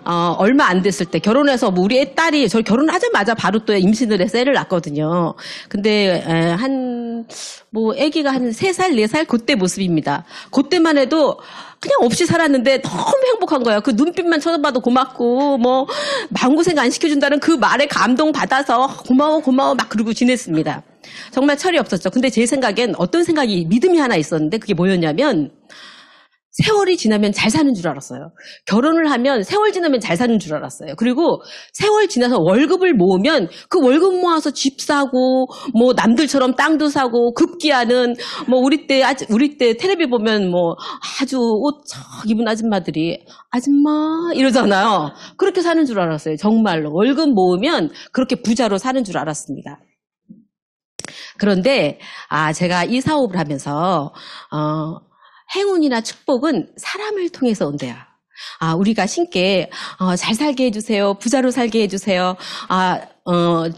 얼마 안 됐을 때 결혼해서 뭐 우리 딸이 저 결혼하자마자 바로 또 임신을 해서 애를 낳았거든요. 근데 아기가 한 3살, 4살 그때 모습입니다. 그때만 해도 그냥 없이 살았는데 너무 행복한 거예요. 그 눈빛만 쳐다봐도 고맙고 뭐 마음고생 안 시켜준다는 그 말에 감동받아서 고마워 막 그러고 지냈습니다. 정말 철이 없었죠. 근데 제 생각엔 어떤 생각이 믿음이 하나 있었는데 그게 뭐였냐면 세월이 지나면 잘 사는 줄 알았어요. 결혼을 하면 세월 지나면 잘 사는 줄 알았어요. 그리고 세월 지나서 월급을 모으면 그 월급 모아서 집 사고 뭐 남들처럼 땅도 사고 급기야는 뭐 우리 때 텔레비 보면 뭐 아주 옷 척 입은 아줌마들이 아줌마 이러잖아요. 그렇게 사는 줄 알았어요. 정말로 월급 모으면 그렇게 부자로 사는 줄 알았습니다. 그런데 제가 이 사업을 하면서 행운이나 축복은 사람을 통해서 온대요. 우리가 신께 잘 살게 해주세요. 부자로 살게 해주세요.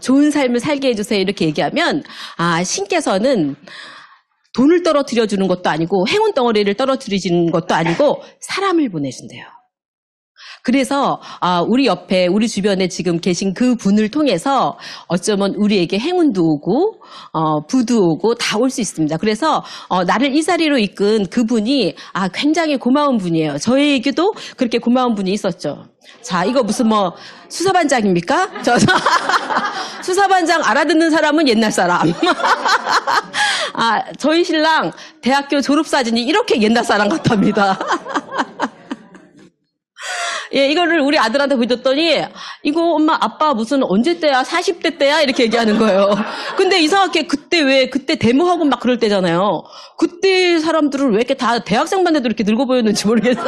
좋은 삶을 살게 해주세요. 이렇게 얘기하면 신께서는 돈을 떨어뜨려 주는 것도 아니고 행운 덩어리를 떨어뜨려 주는 것도 아니고 사람을 보내준대요. 그래서 우리 옆에 우리 주변에 지금 계신 그 분을 통해서 어쩌면 우리에게 행운도 오고 부도 오고 다 올 수 있습니다. 그래서 나를 이 자리로 이끈 그분이 굉장히 고마운 분이에요. 저에게도 그렇게 고마운 분이 있었죠. 자, 이거 무슨 뭐 수사반장입니까? 수사반장 알아듣는 사람은 옛날 사람. 저희 신랑 대학교 졸업사진이 이렇게 옛날 사람 같답니다. 예, 이거를 우리 아들한테 보여줬더니 이거 엄마 아빠 무슨 언제 때야? 40대 때야? 이렇게 얘기하는 거예요. 근데 이상하게 그때 데모하고 막 그럴 때잖아요. 그때 사람들은 왜 이렇게 다 대학생만 해도 이렇게 늙어 보였는지 모르겠어.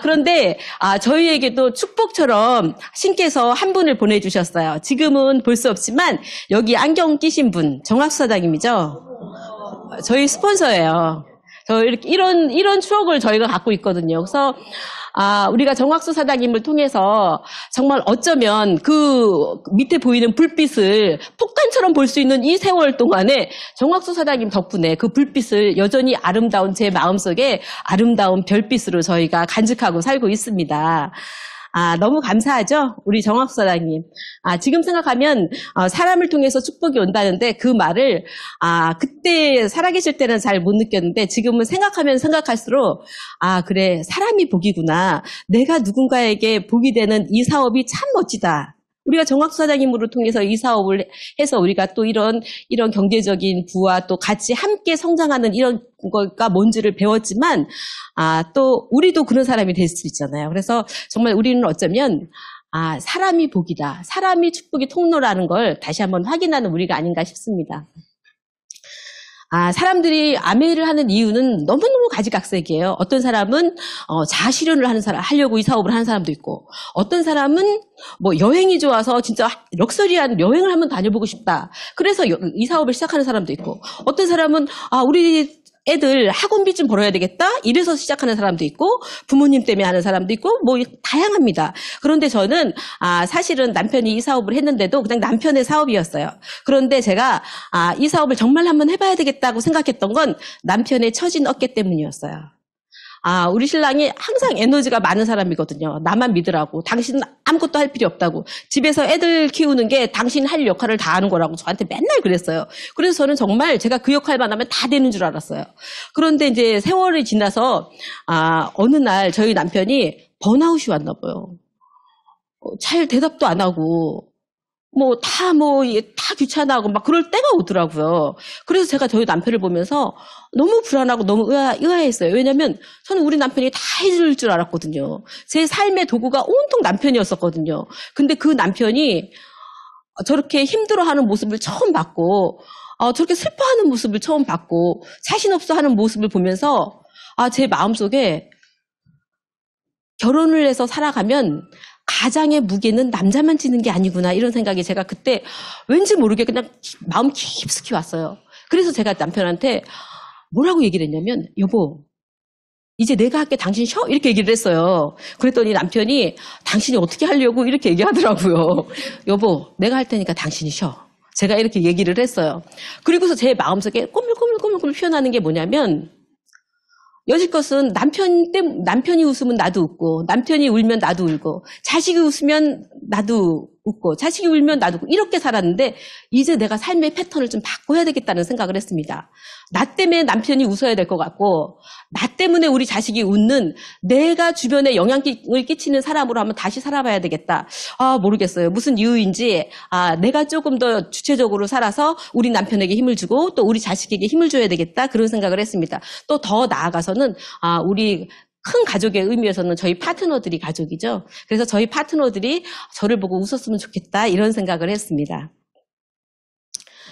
그런데 저희에게도 축복처럼 신께서 한 분을 보내주셨어요. 지금은 볼 수 없지만 여기 안경 끼신 분 정학수사장님이죠. 저희 스폰서예요. 이런 추억을 저희가 갖고 있거든요. 그래서, 우리가 정학수 사장님을 통해서 정말 어쩌면 그 밑에 보이는 불빛을 폭탄처럼 볼 수 있는 이 세월 동안에 정학수 사장님 덕분에 그 불빛을 여전히 아름다운 제 마음속에 아름다운 별빛으로 저희가 간직하고 살고 있습니다. 너무 감사하죠? 우리 정학수 사장님. 지금 생각하면, 사람을 통해서 축복이 온다는데 그 말을, 그때 살아계실 때는 잘 못 느꼈는데 지금은 생각하면 생각할수록, 그래, 사람이 복이구나. 내가 누군가에게 복이 되는 이 사업이 참 멋지다. 우리가 정학수 사장님으로 통해서 이 사업을 해서 우리가 또 이런 경제적인 부와 또 같이 함께 성장하는 이런 거가 뭔지를 배웠지만, 또 우리도 그런 사람이 될 수 있잖아요. 그래서 정말 우리는 어쩌면, 사람이 복이다. 사람이 축복의 통로라는 걸 다시 한번 확인하는 우리가 아닌가 싶습니다. 사람들이 아메이를 하는 이유는 너무너무 가지각색이에요. 어떤 사람은 자아실현을 하려고 이 사업을 하는 사람도 있고, 어떤 사람은 뭐 여행이 좋아서 진짜 럭셔리한 여행을 한번 다녀보고 싶다. 그래서 이 사업을 시작하는 사람도 있고, 어떤 사람은 우리 애들 학원비 좀 벌어야 되겠다? 이래서 시작하는 사람도 있고, 부모님 때문에 하는 사람도 있고, 뭐, 다양합니다. 그런데 저는, 사실은 남편이 이 사업을 했는데도 그냥 남편의 사업이었어요. 그런데 제가, 이 사업을 정말 한번 해봐야 되겠다고 생각했던 건 남편의 처진 어깨 때문이었어요. 우리 신랑이 항상 에너지가 많은 사람이거든요. 나만 믿으라고. 당신은 아무것도 할 필요 없다고. 집에서 애들 키우는 게 당신 할 역할을 다 하는 거라고 저한테 맨날 그랬어요. 그래서 저는 정말 제가 그 역할만 하면 다 되는 줄 알았어요. 그런데 이제 세월이 지나서, 어느 날 저희 남편이 번아웃이 왔나 봐요. 잘 대답도 안 하고, 다 귀찮아하고 막 그럴 때가 오더라고요. 그래서 제가 저희 남편을 보면서 너무 불안하고 너무 의아했어요. 왜냐면 저는 우리 남편이 다 해줄 줄 알았거든요. 제 삶의 도구가 온통 남편이었었거든요. 근데 그 남편이 저렇게 힘들어하는 모습을 처음 봤고, 저렇게 슬퍼하는 모습을 처음 봤고, 자신 없어 하는 모습을 보면서, 제 마음속에 결혼을 해서 살아가면 가장의 무게는 남자만 지는 게 아니구나 이런 생각이 제가 그때 왠지 모르게 그냥 마음 깊숙이 왔어요. 그래서 제가 남편한테 뭐라고 얘기를 했냐면 여보 이제 내가 할게 당신 쉬어? 이렇게 얘기를 했어요. 그랬더니 남편이 당신이 어떻게 하려고 이렇게 얘기하더라고요. 여보 내가 할 테니까 당신이 쉬어. 제가 이렇게 얘기를 했어요. 그리고서 제 마음속에 꼬물꼬물꼬물꼬물 피어나는 게 뭐냐면 여지껏은 남편이 웃으면 나도 웃고, 남편이 울면 나도 울고, 자식이 웃으면 나도 웃고, 자식이 울면 나도 웃고, 이렇게 살았는데, 이제 내가 삶의 패턴을 좀 바꿔야 되겠다는 생각을 했습니다. 나 때문에 남편이 웃어야 될 것 같고, 나 때문에 우리 자식이 웃는 내가 주변에 영향을 끼치는 사람으로 한번 다시 살아봐야 되겠다. 모르겠어요. 무슨 이유인지, 내가 조금 더 주체적으로 살아서 우리 남편에게 힘을 주고, 또 우리 자식에게 힘을 줘야 되겠다. 그런 생각을 했습니다. 또 더 나아가서는, 우리 큰 가족의 의미에서는 저희 파트너들이 가족이죠. 그래서 저희 파트너들이 저를 보고 웃었으면 좋겠다. 이런 생각을 했습니다.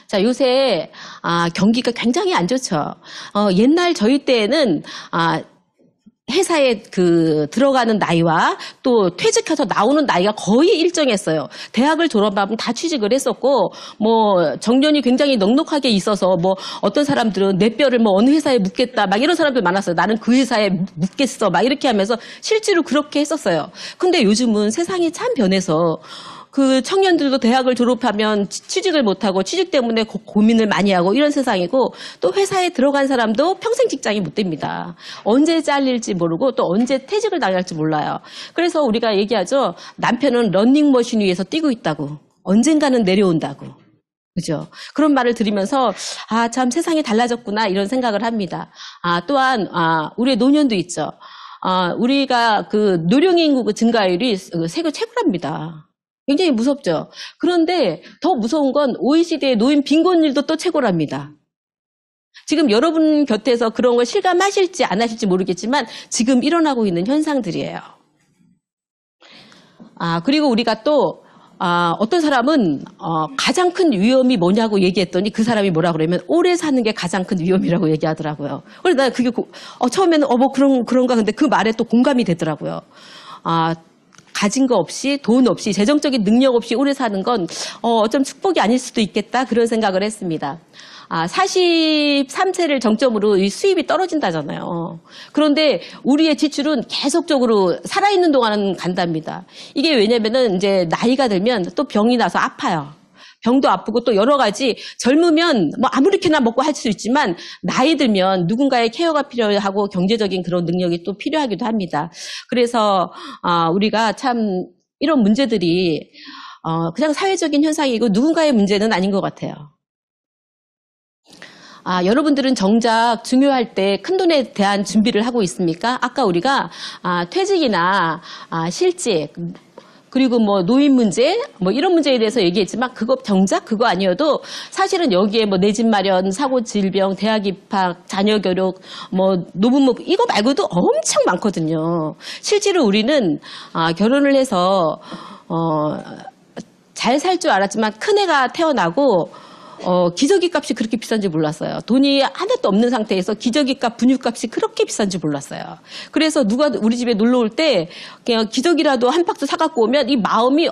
자, 요새 경기가 굉장히 안 좋죠. 옛날 저희 때에는 회사에 들어가는 나이와 또 퇴직해서 나오는 나이가 거의 일정했어요. 대학을 졸업하면 다 취직을 했었고, 뭐 정년이 굉장히 넉넉하게 있어서 뭐 어떤 사람들은 내 뼈를 뭐 어느 회사에 묻겠다 막 이런 사람들 많았어요. 나는 그 회사에 묻겠어 막 이렇게 하면서 실제로 그렇게 했었어요. 근데 요즘은 세상이 참 변해서 그 청년들도 대학을 졸업하면 취직을 못하고 취직 때문에 고민을 많이 하고 이런 세상이고, 또 회사에 들어간 사람도 평생 직장이 못 됩니다. 언제 잘릴지 모르고 또 언제 퇴직을 당할지 몰라요. 그래서 우리가 얘기하죠. 남편은 러닝머신 위에서 뛰고 있다고. 언젠가는 내려온다고. 그죠? 그런 말을 들으면서 참 세상이 달라졌구나 이런 생각을 합니다. 또한 우리의 노년도 있죠. 우리가 그 노령 인구 증가율이 세계 최고랍니다. 굉장히 무섭죠. 그런데 더 무서운 건 OECD의 노인 빈곤율도 또 최고랍니다. 지금 여러분 곁에서 그런 걸 실감하실지 안 하실지 모르겠지만 지금 일어나고 있는 현상들이에요. 그리고 우리가 또 어떤 사람은 가장 큰 위험이 뭐냐고 얘기했더니 그 사람이 뭐라 그러면 오래 사는 게 가장 큰 위험이라고 얘기하더라고요. 그래서 나 그게 처음에는 뭐 그런가 근데 그 말에 또 공감이 되더라고요. 가진 거 없이, 돈 없이, 재정적인 능력 없이 오래 사는 건 어쩜 축복이 아닐 수도 있겠다 그런 생각을 했습니다. 43세를 정점으로 이 수입이 떨어진다잖아요. 그런데 우리의 지출은 계속적으로 살아있는 동안은 간답니다. 이게 왜냐면은 이제 나이가 들면 또 병이 나서 아파요. 병도 아프고 또 여러 가지, 젊으면 뭐 아무렇게나 먹고 할 수 있지만 나이 들면 누군가의 케어가 필요하고 경제적인 그런 능력이 또 필요하기도 합니다. 그래서 우리가 참 이런 문제들이 그냥 사회적인 현상이고 누군가의 문제는 아닌 것 같아요. 여러분들은 정작 중요할 때 큰돈에 대한 준비를 하고 있습니까? 아까 우리가 퇴직이나 실직, 그리고 뭐 노인 문제, 뭐 이런 문제에 대해서 얘기했지만 정작 그거 아니어도 사실은 여기에 뭐 내 집 마련, 사고 질병, 대학 입학, 자녀 교육, 뭐 노부모 이거 말고도 엄청 많거든요. 실제로 우리는 결혼을 해서 잘 살 줄 알았지만 큰애가 태어나고 기저귀 값이 그렇게 비싼지 몰랐어요. 돈이 하나도 없는 상태에서 기저귀 값, 분유 값이 그렇게 비싼지 몰랐어요. 그래서 누가 우리 집에 놀러 올 때 그냥 기저귀라도 한 박스 사갖고 오면 이 마음이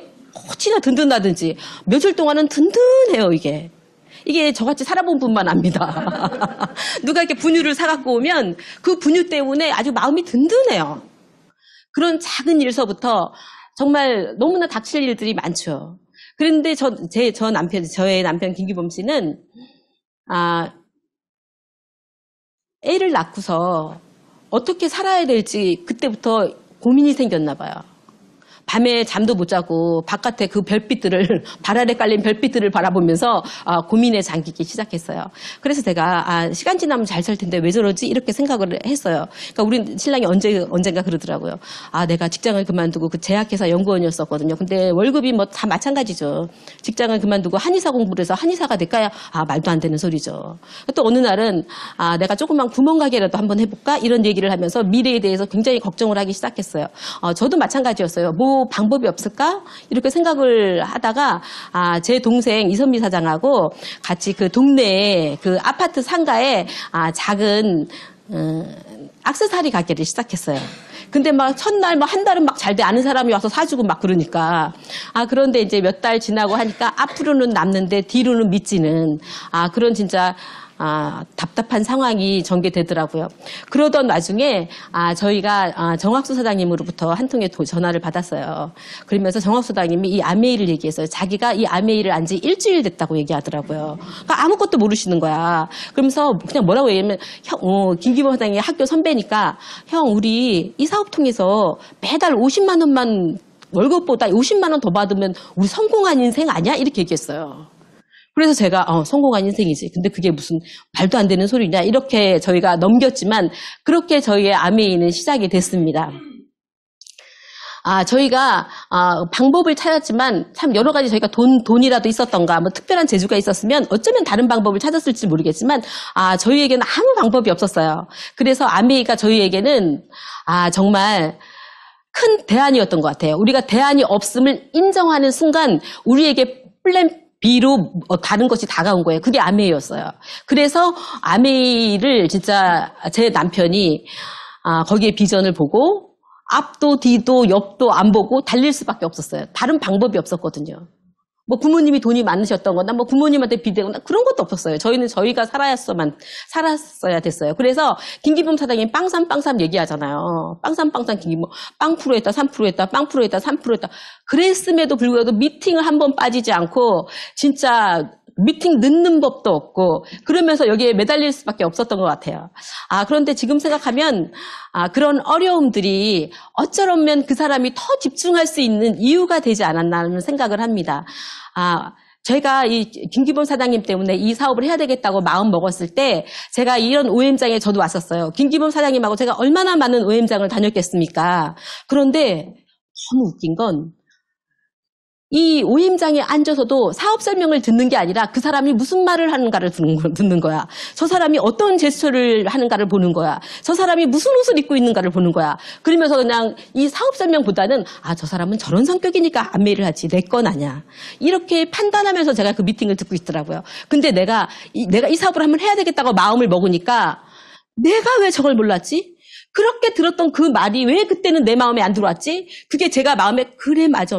어찌나 든든하든지 며칠 동안은 든든해요, 이게. 이게 저같이 살아본 분만 압니다. 누가 이렇게 분유를 사갖고 오면 그 분유 때문에 아주 마음이 든든해요. 그런 작은 일서부터 정말 너무나 닥칠 일들이 많죠. 그런데 저의 남편 김기범 씨는 애를 낳고서 어떻게 살아야 될지 그때부터 고민이 생겼나 봐요. 밤에 잠도 못 자고 바깥에 그 별빛들을, 발 아래 깔린 별빛들을 바라보면서 고민에 잠기기 시작했어요. 그래서 제가 시간 지나면 잘 살 텐데 왜 저러지? 이렇게 생각을 했어요. 그러니까 우리 신랑이 언젠가 그러더라고요. 내가 직장을 그만두고 그 제약회사 연구원이었었거든요. 근데 월급이 뭐 다 마찬가지죠. 직장을 그만두고 한의사 공부를 해서 한의사가 될까야? 말도 안 되는 소리죠. 또 어느 날은 내가 조그만 구멍가게라도 한번 해볼까? 이런 얘기를 하면서 미래에 대해서 굉장히 걱정을 하기 시작했어요. 저도 마찬가지였어요. 뭐 방법이 없을까? 이렇게 생각을 하다가 제 동생 이선미 사장하고 같이 그 동네에 그 아파트 상가에 작은 액세서리 가게를 시작했어요. 근데 막 첫날 뭐 한 달은 막 잘 돼 아는 사람이 와서 사주고 막 그러니까 그런데 이제 몇 달 지나고 하니까 앞으로는 남는데 뒤로는 미치는 그런 진짜 답답한 상황이 전개되더라고요. 그러던 와중에 저희가 정학수 사장님으로부터 한 통의 전화를 받았어요. 그러면서 정학수 사장님이 이 아메이를 얘기했어요. 자기가 이 아메이를 안 지 일주일 됐다고 얘기하더라고요. 그러니까 아무것도 모르시는 거야. 그러면서 그냥 뭐라고 얘기하면 김기범 사장이 학교 선배니까 형 우리 이 사업 통해서 매달 50만 원만 월급보다 50만 원 더 받으면 우리 성공한 인생 아니야? 이렇게 얘기했어요. 그래서 제가 성공한 인생이지. 근데 그게 무슨 말도 안 되는 소리냐? 이렇게 저희가 넘겼지만 그렇게 저희의 아메이는 시작이 됐습니다. 저희가 방법을 찾았지만 참 여러 가지 저희가 돈이라도 있었던가 뭐 특별한 재주가 있었으면 어쩌면 다른 방법을 찾았을지 모르겠지만 저희에게는 아무 방법이 없었어요. 그래서 아메이가 저희에게는 정말 큰 대안이었던 것 같아요. 우리가 대안이 없음을 인정하는 순간 우리에게 플랜 B로 다른 것이 다가온 거예요. 그게 아메이였어요. 그래서 아메이를 진짜 제 남편이 거기에 비전을 보고 앞도 뒤도 옆도 안 보고 달릴 수밖에 없었어요. 다른 방법이 없었거든요. 뭐 부모님이 돈이 많으셨던 거나 뭐 부모님한테 비대거나 그런 것도 없었어요. 저희는 저희가 살았어야 됐어요. 그래서 김기범 사장님 빵삼 얘기하잖아요. 빵삼 김기범 빵 프로했다 3%했다 빵 프로했다 3%했다 그랬음에도 불구하고 미팅을 한 번 빠지지 않고 진짜 미팅 늦는 법도 없고 그러면서 여기에 매달릴 수밖에 없었던 것 같아요. 그런데 지금 생각하면 그런 어려움들이 어쩌면 그 사람이 더 집중할 수 있는 이유가 되지 않았나는 생각을 합니다. 제가 이 김기범 사장님 때문에 이 사업을 해야 되겠다고 마음 먹었을 때 제가 이런 OM장에 저도 왔었어요. 김기범 사장님하고 제가 얼마나 많은 OM장을 다녔겠습니까? 그런데 너무 웃긴 건 이 OM장에 앉아서도 사업 설명을 듣는 게 아니라 그 사람이 무슨 말을 하는가를 듣는 거야. 저 사람이 어떤 제스처를 하는가를 보는 거야. 저 사람이 무슨 옷을 입고 있는가를 보는 거야. 그러면서 그냥 이 사업 설명보다는 저 사람은 저런 성격이니까 아메이를 하지 내 건 아니야. 이렇게 판단하면서 제가 그 미팅을 듣고 있더라고요. 근데 내가 이 사업을 한번 해야 되겠다고 마음을 먹으니까 내가 왜 저걸 몰랐지? 그렇게 들었던 그 말이 왜 그때는 내 마음에 안 들어왔지? 그게 제가 마음에 그래 맞아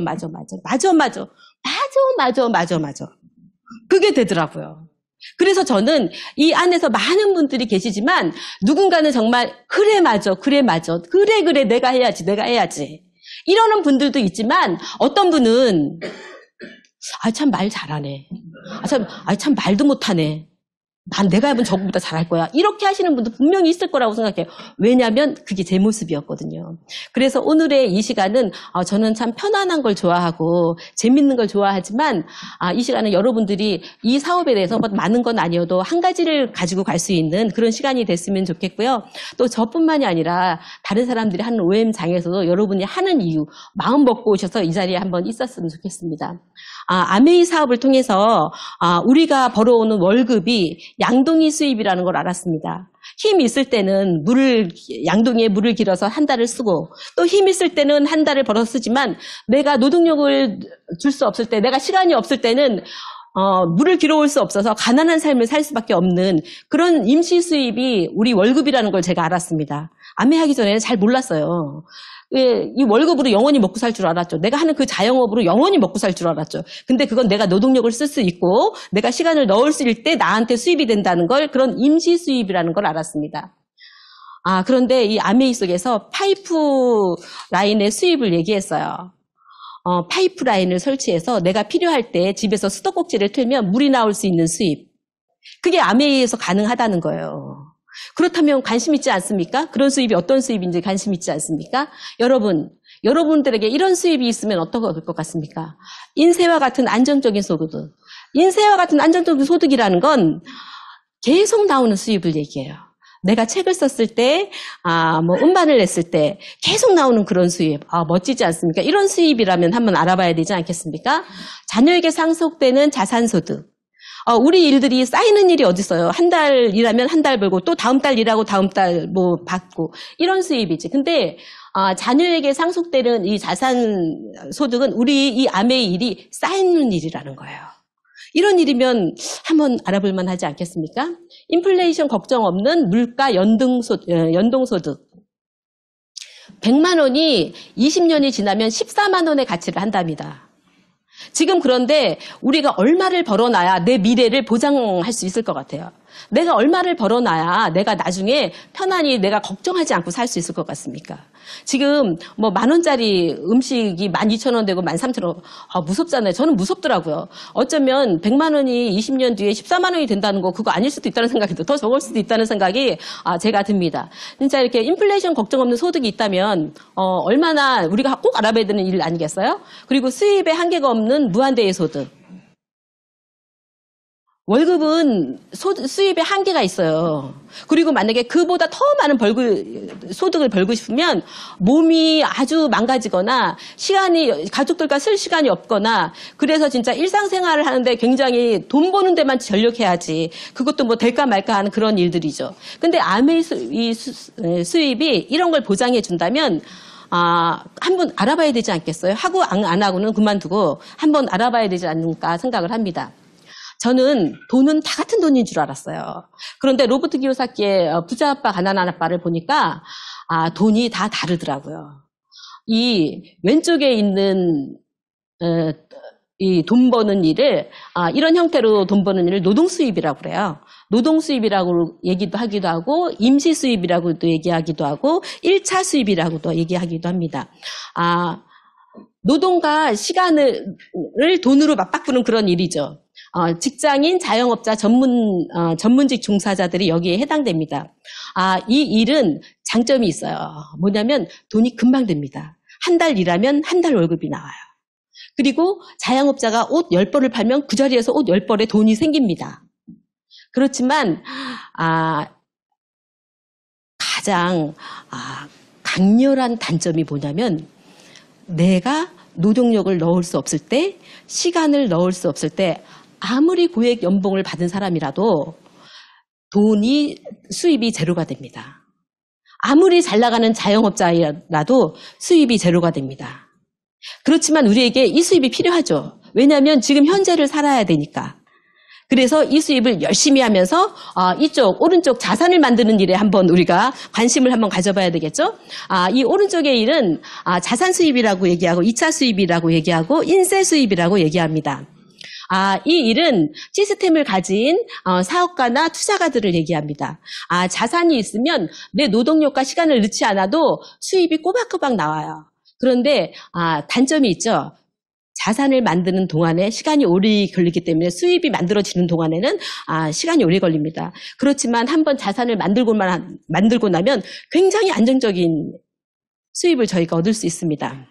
그게 되더라고요. 그래서 저는 이 안에서 많은 분들이 계시지만 누군가는 정말 그래 내가 해야지 이러는 분들도 있지만 어떤 분은 참 말 잘하네 참 말도 못하네 난 내가 해본 저거보다 잘할 거야. 이렇게 하시는 분도 분명히 있을 거라고 생각해요. 왜냐하면 그게 제 모습이었거든요. 그래서 오늘의 이 시간은 저는 참 편안한 걸 좋아하고 재밌는 걸 좋아하지만 이 시간은 여러분들이 이 사업에 대해서 많은 건 아니어도 한 가지를 가지고 갈 수 있는 그런 시간이 됐으면 좋겠고요. 또 저뿐만이 아니라 다른 사람들이 하는 OM장에서도 여러분이 하는 이유, 마음 먹고 오셔서 이 자리에 한번 있었으면 좋겠습니다. 아메이 사업을 통해서 우리가 벌어오는 월급이 양동이 수입이라는 걸 알았습니다. 힘이 있을 때는 양동이에 물을 길어서 한 달을 쓰고 또 힘 있을 때는 한 달을 벌어서 쓰지만 내가 노동력을 줄 수 없을 때 내가 시간이 없을 때는 물을 길어올 수 없어서 가난한 삶을 살 수밖에 없는 그런 임시 수입이 우리 월급이라는 걸 제가 알았습니다. 아메이하기 전에는 잘 몰랐어요. 이 월급으로 영원히 먹고 살 줄 알았죠. 내가 하는 그 자영업으로 영원히 먹고 살 줄 알았죠. 근데 그건 내가 노동력을 쓸 수 있고 내가 시간을 넣을 수 있을 때 나한테 수입이 된다는 걸 그런 임시 수입이라는 걸 알았습니다. 그런데 이 아메이 속에서 파이프 라인의 수입을 얘기했어요. 파이프 라인을 설치해서 내가 필요할 때 집에서 수도꼭지를 틀면 물이 나올 수 있는 수입. 그게 아메이에서 가능하다는 거예요. 그렇다면 관심 있지 않습니까? 그런 수입이 어떤 수입인지 관심 있지 않습니까? 여러분들에게 이런 수입이 있으면 어떨 것 같습니까? 인세와 같은 안정적인 소득. 인세와 같은 안정적인 소득이라는 건 계속 나오는 수입을 얘기해요. 내가 책을 썼을 때, 음반을 냈을 때 계속 나오는 그런 수입. 멋지지 않습니까? 이런 수입이라면 한번 알아봐야 되지 않겠습니까? 자녀에게 상속되는 자산소득. 우리 일들이 쌓이는 일이 어디 있어요? 한 달 일하면 한 달 벌고 또 다음 달 일하고 다음 달 받고 이런 수입이지. 근데 자녀에게 상속되는 이 자산 소득은 우리 이 아메이 일이 쌓이는 일이라는 거예요. 이런 일이면 한번 알아볼 만하지 않겠습니까? 인플레이션 걱정 없는 물가 연동소득. 100만 원이 20년이 지나면 14만 원의 가치를 한답니다. 지금 그런데 우리가 얼마를 벌어놔야 내 미래를 보장할 수 있을 것 같아요. 내가 얼마를 벌어놔야 내가 나중에 편안히 내가 걱정하지 않고 살 수 있을 것 같습니까? 지금 뭐 10,000원짜리 음식이 12,000원 되고 13,000원. 무섭잖아요. 저는 무섭더라고요. 어쩌면 100만 원이 20년 뒤에 14만 원이 된다는 거 그거 아닐 수도 있다는 생각이 더 적을 수도 있다는 생각이 제가 듭니다. 진짜 이렇게 인플레이션 걱정 없는 소득이 있다면 얼마나 우리가 꼭 알아봐야 되는 일 아니겠어요? 그리고 수입에 한계가 없는 무한대의 소득. 월급은 수입에 한계가 있어요. 그리고 만약에 그보다 더 많은 소득을 벌고 싶으면 몸이 아주 망가지거나 가족들과 쓸 시간이 없거나 그래서 진짜 일상생활을 하는데 굉장히 돈 버는 데만 전력해야지. 그것도 뭐 될까 말까 하는 그런 일들이죠. 근데 아메이 수입이 이런 걸 보장해 준다면 한번 알아봐야 되지 않겠어요? 하고 안 하고는 그만두고 한번 알아봐야 되지 않을까 생각을 합니다. 저는 돈은 다 같은 돈인 줄 알았어요. 그런데 로버트 기요사키의 부자 아빠 가난한 아빠를 보니까 돈이 다 다르더라고요. 이 왼쪽에 있는 이 돈 버는 일을 이런 형태로 돈 버는 일을 노동 수입이라고 그래요. 노동 수입이라고 얘기도 하기도 하고 임시 수입이라고도 얘기하기도 하고 1차 수입이라고도 얘기하기도 합니다. 노동과 시간을 돈으로 맞바꾸는 그런 일이죠. 직장인, 자영업자, 전문직 종사자들이 여기에 해당됩니다. 이 일은 장점이 있어요. 뭐냐면 돈이 금방 됩니다. 한 달 일하면 한 달 월급이 나와요. 그리고 자영업자가 옷 10벌을 팔면 그 자리에서 옷 10벌의 돈이 생깁니다. 그렇지만 가장 강렬한 단점이 뭐냐면 내가 노동력을 넣을 수 없을 때, 시간을 넣을 수 없을 때 아무리 고액 연봉을 받은 사람이라도 수입이 제로가 됩니다. 아무리 잘 나가는 자영업자라도 수입이 제로가 됩니다. 그렇지만 우리에게 이 수입이 필요하죠. 왜냐하면 지금 현재를 살아야 되니까. 그래서 이 수입을 열심히 하면서 오른쪽 자산을 만드는 일에 한번 우리가 관심을 한번 가져봐야 되겠죠. 이 오른쪽의 일은 자산 수입이라고 얘기하고 2차 수입이라고 얘기하고 인세 수입이라고 얘기합니다. 이 일은 시스템을 가진 사업가나 투자가들을 얘기합니다. 자산이 있으면 내 노동력과 시간을 넣지 않아도 수입이 꼬박꼬박 나와요. 그런데 단점이 있죠. 자산을 만드는 동안에 시간이 오래 걸리기 때문에 수입이 만들어지는 동안에는 시간이 오래 걸립니다. 그렇지만 한번 자산을 만들고 나면 굉장히 안정적인 수입을 저희가 얻을 수 있습니다.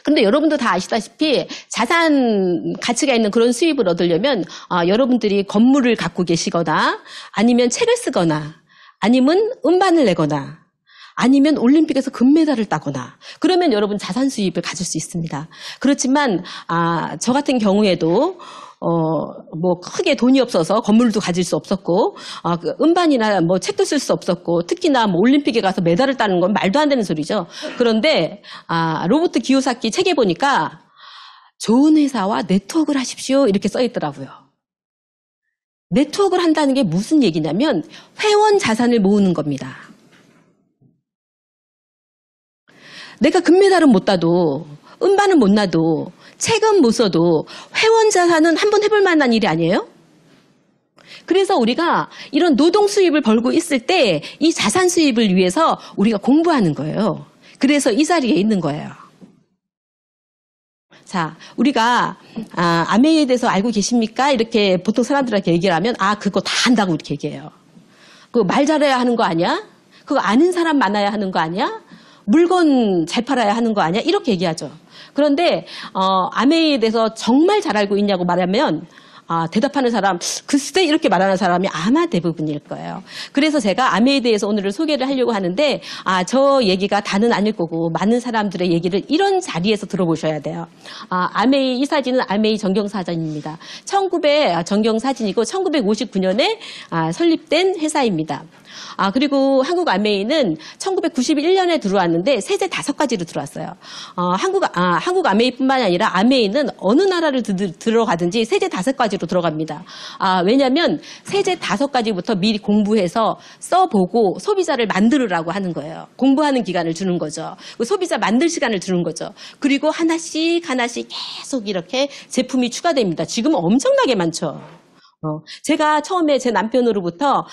그런데 여러분도 다 아시다시피 자산 가치가 있는 그런 수입을 얻으려면 여러분들이 건물을 갖고 계시거나 아니면 책을 쓰거나 아니면 음반을 내거나 아니면 올림픽에서 금메달을 따거나 그러면 여러분 자산 수입을 가질 수 있습니다. 그렇지만 저 같은 경우에도 뭐 크게 돈이 없어서 건물도 가질 수 없었고 그 음반이나 뭐 책도 쓸 수 없었고 특히나 뭐 올림픽에 가서 메달을 따는 건 말도 안 되는 소리죠. 그런데 로버트 기요사키 책에 보니까 좋은 회사와 네트워크를 하십시오 이렇게 써 있더라고요. 네트워크를 한다는 게 무슨 얘기냐면 회원 자산을 모으는 겁니다. 내가 금메달은 못 따도 음반은 못 나도 책은 못 써도 회원 자산은 한번 해볼 만한 일이 아니에요? 그래서 우리가 이런 노동 수입을 벌고 있을 때 이 자산 수입을 위해서 우리가 공부하는 거예요. 그래서 이 자리에 있는 거예요. 자, 우리가 아메이에 대해서 알고 계십니까? 이렇게 보통 사람들한테 얘기를 하면 그거 다 안다고 이렇게 얘기해요. 그거 말 잘해야 하는 거 아니야? 그거 아는 사람 많아야 하는 거 아니야? 물건 잘 팔아야 하는 거 아니야? 이렇게 얘기하죠. 그런데 아메이에 대해서 정말 잘 알고 있냐고 말하면 대답하는 사람, 글쎄 이렇게 말하는 사람이 아마 대부분일 거예요. 그래서 제가 아메이에 대해서 오늘 소개를 하려고 하는데 저 얘기가 다는 아닐 거고 많은 사람들의 얘기를 이런 자리에서 들어보셔야 돼요. 아메이 이 사진은 아메이 정경사진입니다. 정경사진이고 1959년에 설립된 회사입니다. 그리고 한국 아메이는 1991년에 들어왔는데 세제 5가지로 들어왔어요. 한국 아메이뿐만 아니라 아메이는 어느 나라를 들어가든지 세제 5가지로 들어갑니다. 왜냐하면 세제 5가지부터 미리 공부해서 써보고 소비자를 만들으라고 하는 거예요. 공부하는 기간을 주는 거죠. 소비자 만들 시간을 주는 거죠. 그리고 하나씩 계속 이렇게 제품이 추가됩니다. 지금은 엄청나게 많죠. 제가 처음에 제 남편으로부터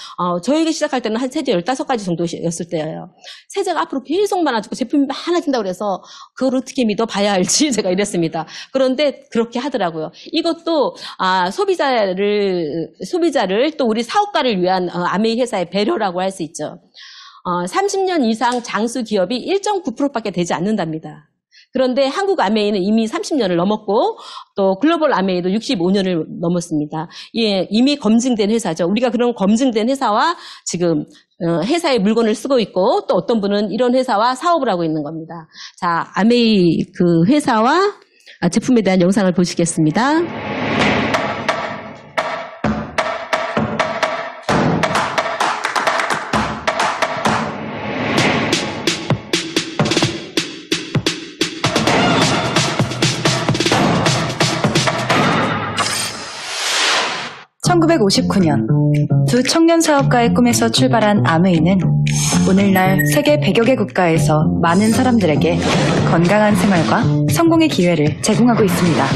저에게 시작할 때는 한 세제 15가지 정도였을 때예요. 세제가 앞으로 계속 많아지고 제품이 많아진다고 그래서 그걸 어떻게 믿어봐야 할지 제가 이랬습니다. 그런데 그렇게 하더라고요. 이것도 소비자를 또 우리 사업가를 위한 아메이 회사의 배려라고 할 수 있죠. 30년 이상 장수 기업이 1.9%밖에 되지 않는답니다. 그런데 한국 아메이는 이미 30년을 넘었고 또 글로벌 아메이도 65년을 넘었습니다. 예, 이미 검증된 회사죠. 우리가 그런 검증된 회사와 지금 회사의 물건을 쓰고 있고 또 어떤 분은 이런 회사와 사업을 하고 있는 겁니다. 자, 아메이 그 회사와 제품에 대한 영상을 보시겠습니다. 1959년 두 청년 사업가의 꿈에서 출발한 아메이는 오늘날 세계 100여 개 국가에서 많은 사람들에게 건강한 생활과 성공의 기회를 제공하고 있습니다.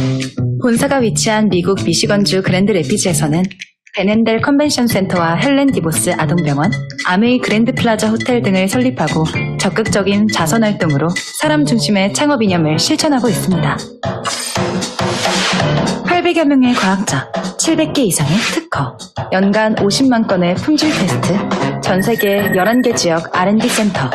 본사가 위치한 미국 미시건주 그랜드 레피즈에서는 베넨델 컨벤션 센터와 헬렌 디보스 아동병원, 아메이 그랜드 플라자 호텔 등을 설립하고 적극적인 자선 활동으로 사람 중심의 창업 이념을 실천하고 있습니다. 800여 명의 과학자, 700개 이상의 특허, 연간 50만 건의 품질 테스트, 전 세계 11개 지역 R&D 센터,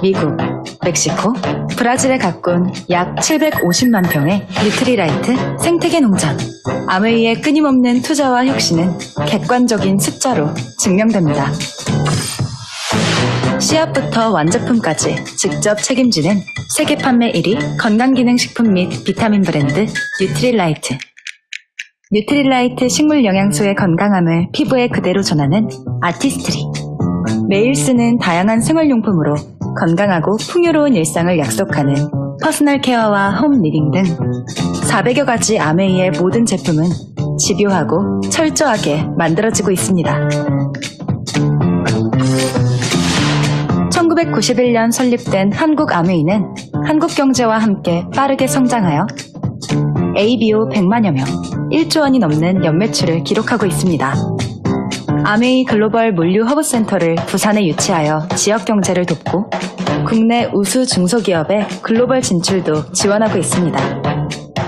미국, 멕시코, 브라질에 가꾼 약 750만 평의 뉴트리라이트 생태계 농장. 아메이의 끊임없는 투자와 혁신은 객관적인 숫자로 증명됩니다. 씨앗부터 완제품까지 직접 책임지는 세계 판매 1위 건강기능식품 및 비타민 브랜드 뉴트리라이트. 뉴트리라이트 식물 영양소의 건강함을 피부에 그대로 전하는 아티스트리. 매일 쓰는 다양한 생활용품으로 건강하고 풍요로운 일상을 약속하는 퍼스널 케어와 홈 리딩 등 400여 가지 아메이의 모든 제품은 집요하고 철저하게 만들어지고 있습니다. 1991년 설립된 한국 아메이는 한국 경제와 함께 빠르게 성장하여 ABO 100만여 명, 1조 원이 넘는 연매출을 기록하고 있습니다. 아메이 글로벌 물류 허브센터를 부산에 유치하여 지역 경제를 돕고 국내 우수 중소기업의 글로벌 진출도 지원하고 있습니다.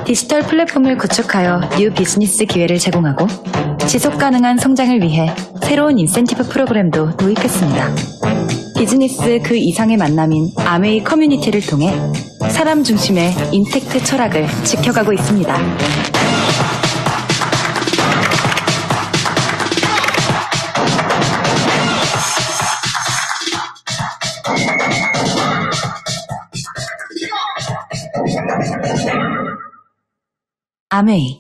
디지털 플랫폼을 구축하여 뉴 비즈니스 기회를 제공하고 지속가능한 성장을 위해 새로운 인센티브 프로그램도 도입했습니다. 비즈니스 그 이상의 만남인 아메이 커뮤니티를 통해 사람 중심의 인텍트 철학을 지켜가고 있습니다. 아메이.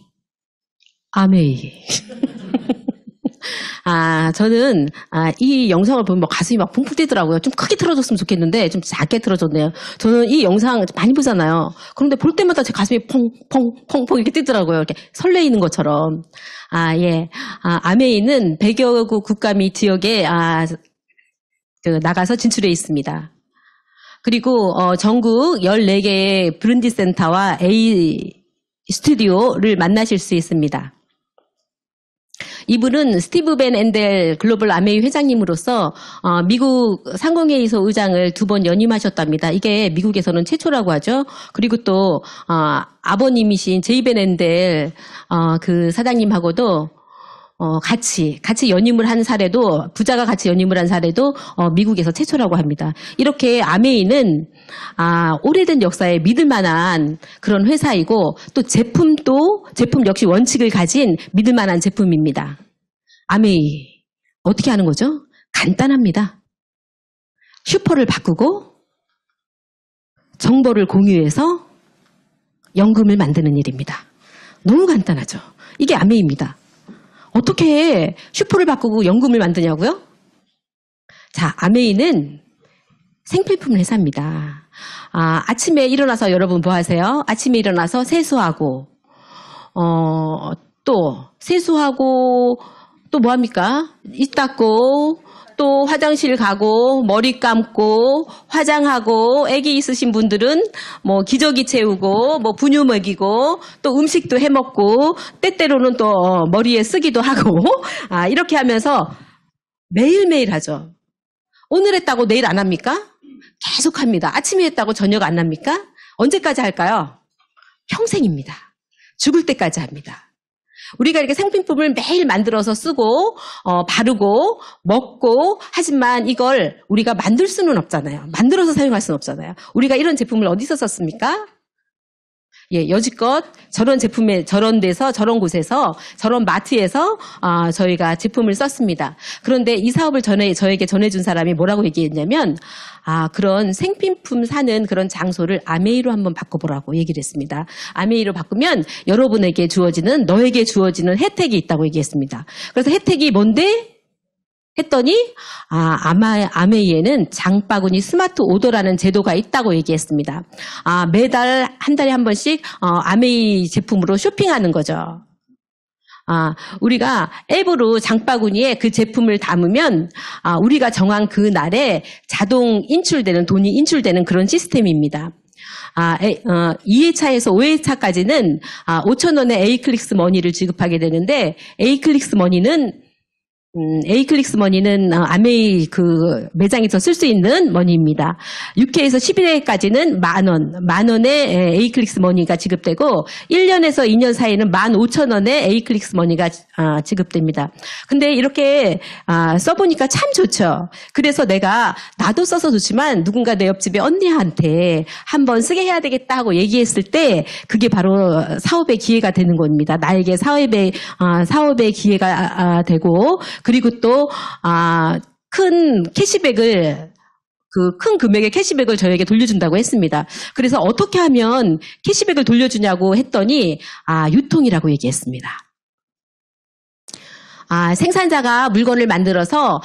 저는 이 영상을 보면 가슴이 막 펑펑 뛰더라고요. 좀 크게 틀어줬으면 좋겠는데 좀 작게 틀어줬네요. 저는 이 영상 많이 보잖아요. 그런데 볼 때마다 제 가슴이 펑펑 이렇게 뛰더라고요. 이렇게 설레이는 것처럼. 아메이는 100여 국 국가 및 지역에 나가서 진출해 있습니다. 그리고 전국 14개의 브랜디 센터와 A 스튜디오를 만나실 수 있습니다. 이분은 스티브 벤 앤델 글로벌 아메이 회장님으로서 미국 상공회의소 의장을 2번 연임하셨답니다. 이게 미국에서는 최초라고 하죠. 그리고 또 아버님이신 제이 벤 앤델 그 사장님하고도 같이 연임을 한 사례도, 부자가 같이 연임을 한 사례도 미국에서 최초라고 합니다. 이렇게 아메이는 오래된 역사에 믿을 만한 그런 회사이고 또 제품 역시 원칙을 가진 믿을 만한 제품입니다. 아메이 어떻게 하는 거죠? 간단합니다. 슈퍼를 바꾸고 정보를 공유해서 연금을 만드는 일입니다. 너무 간단하죠. 이게 아메이입니다. 어떻게 슈퍼를 바꾸고 연금을 만드냐고요? 자, 아메이는 생필품 회사입니다. 아침에 일어나서 여러분 뭐 하세요? 아침에 일어나서 세수하고 또 뭐 합니까? 입 닦고 또 화장실 가고 머리 감고 화장하고 아기 있으신 분들은 뭐 기저귀 채우고 뭐 분유 먹이고 또 음식도 해 먹고 때때로는 또 머리에 쓰기도 하고 이렇게 하면서 매일매일 하죠. 오늘 했다고 내일 안 합니까? 계속 합니다. 아침에 했다고 저녁 안 합니까? 언제까지 할까요? 평생입니다. 죽을 때까지 합니다. 우리가 이렇게 생필품을 매일 만들어서 쓰고 바르고 먹고 하지만 이걸 우리가 만들 수는 없잖아요. 만들어서 사용할 수는 없잖아요. 우리가 이런 제품을 어디서 썼습니까? 예, 여지껏 저런 제품에 저런 데서 저런 곳에서 저런 마트에서 저희가 제품을 썼습니다. 그런데 이 사업을 저에게 전해준 사람이 뭐라고 얘기했냐면 그런 생필품 사는 그런 장소를 아메이로 한번 바꿔보라고 얘기를 했습니다. 아메이로 바꾸면 여러분에게 주어지는 너에게 주어지는 혜택이 있다고 얘기했습니다. 그래서 혜택이 뭔데? 했더니 아메이에는 장바구니 스마트 오더라는 제도가 있다고 얘기했습니다. 매달 한 달에 한 번씩 아메이 제품으로 쇼핑하는 거죠. 우리가 앱으로 장바구니에 그 제품을 담으면 우리가 정한 그 날에 자동 인출되는 돈이 인출되는 그런 시스템입니다. 2회차에서 5회차까지는 5,000원의 A클릭스 머니를 지급하게 되는데 A클릭스 머니는 아메이 그 매장에서 쓸 수 있는 머니입니다. 6회에서 11회까지는 만 원의 A클릭스 머니가 지급되고 1년에서 2년 사이에는 15,000원의 A클릭스 머니가 지급됩니다. 근데 이렇게 써보니까 참 좋죠. 그래서 나도 써서 좋지만 누군가 내 옆집에 언니한테 한번 쓰게 해야 되겠다 하고 얘기했을 때 그게 바로 사업의 기회가 되는 겁니다. 나에게 사업의 기회가 되고 그리고 또 큰 캐시백을 큰 금액의 캐시백을 저에게 돌려준다고 했습니다. 그래서 어떻게 하면 캐시백을 돌려주냐고 했더니 유통이라고 얘기했습니다. 생산자가 물건을 만들어서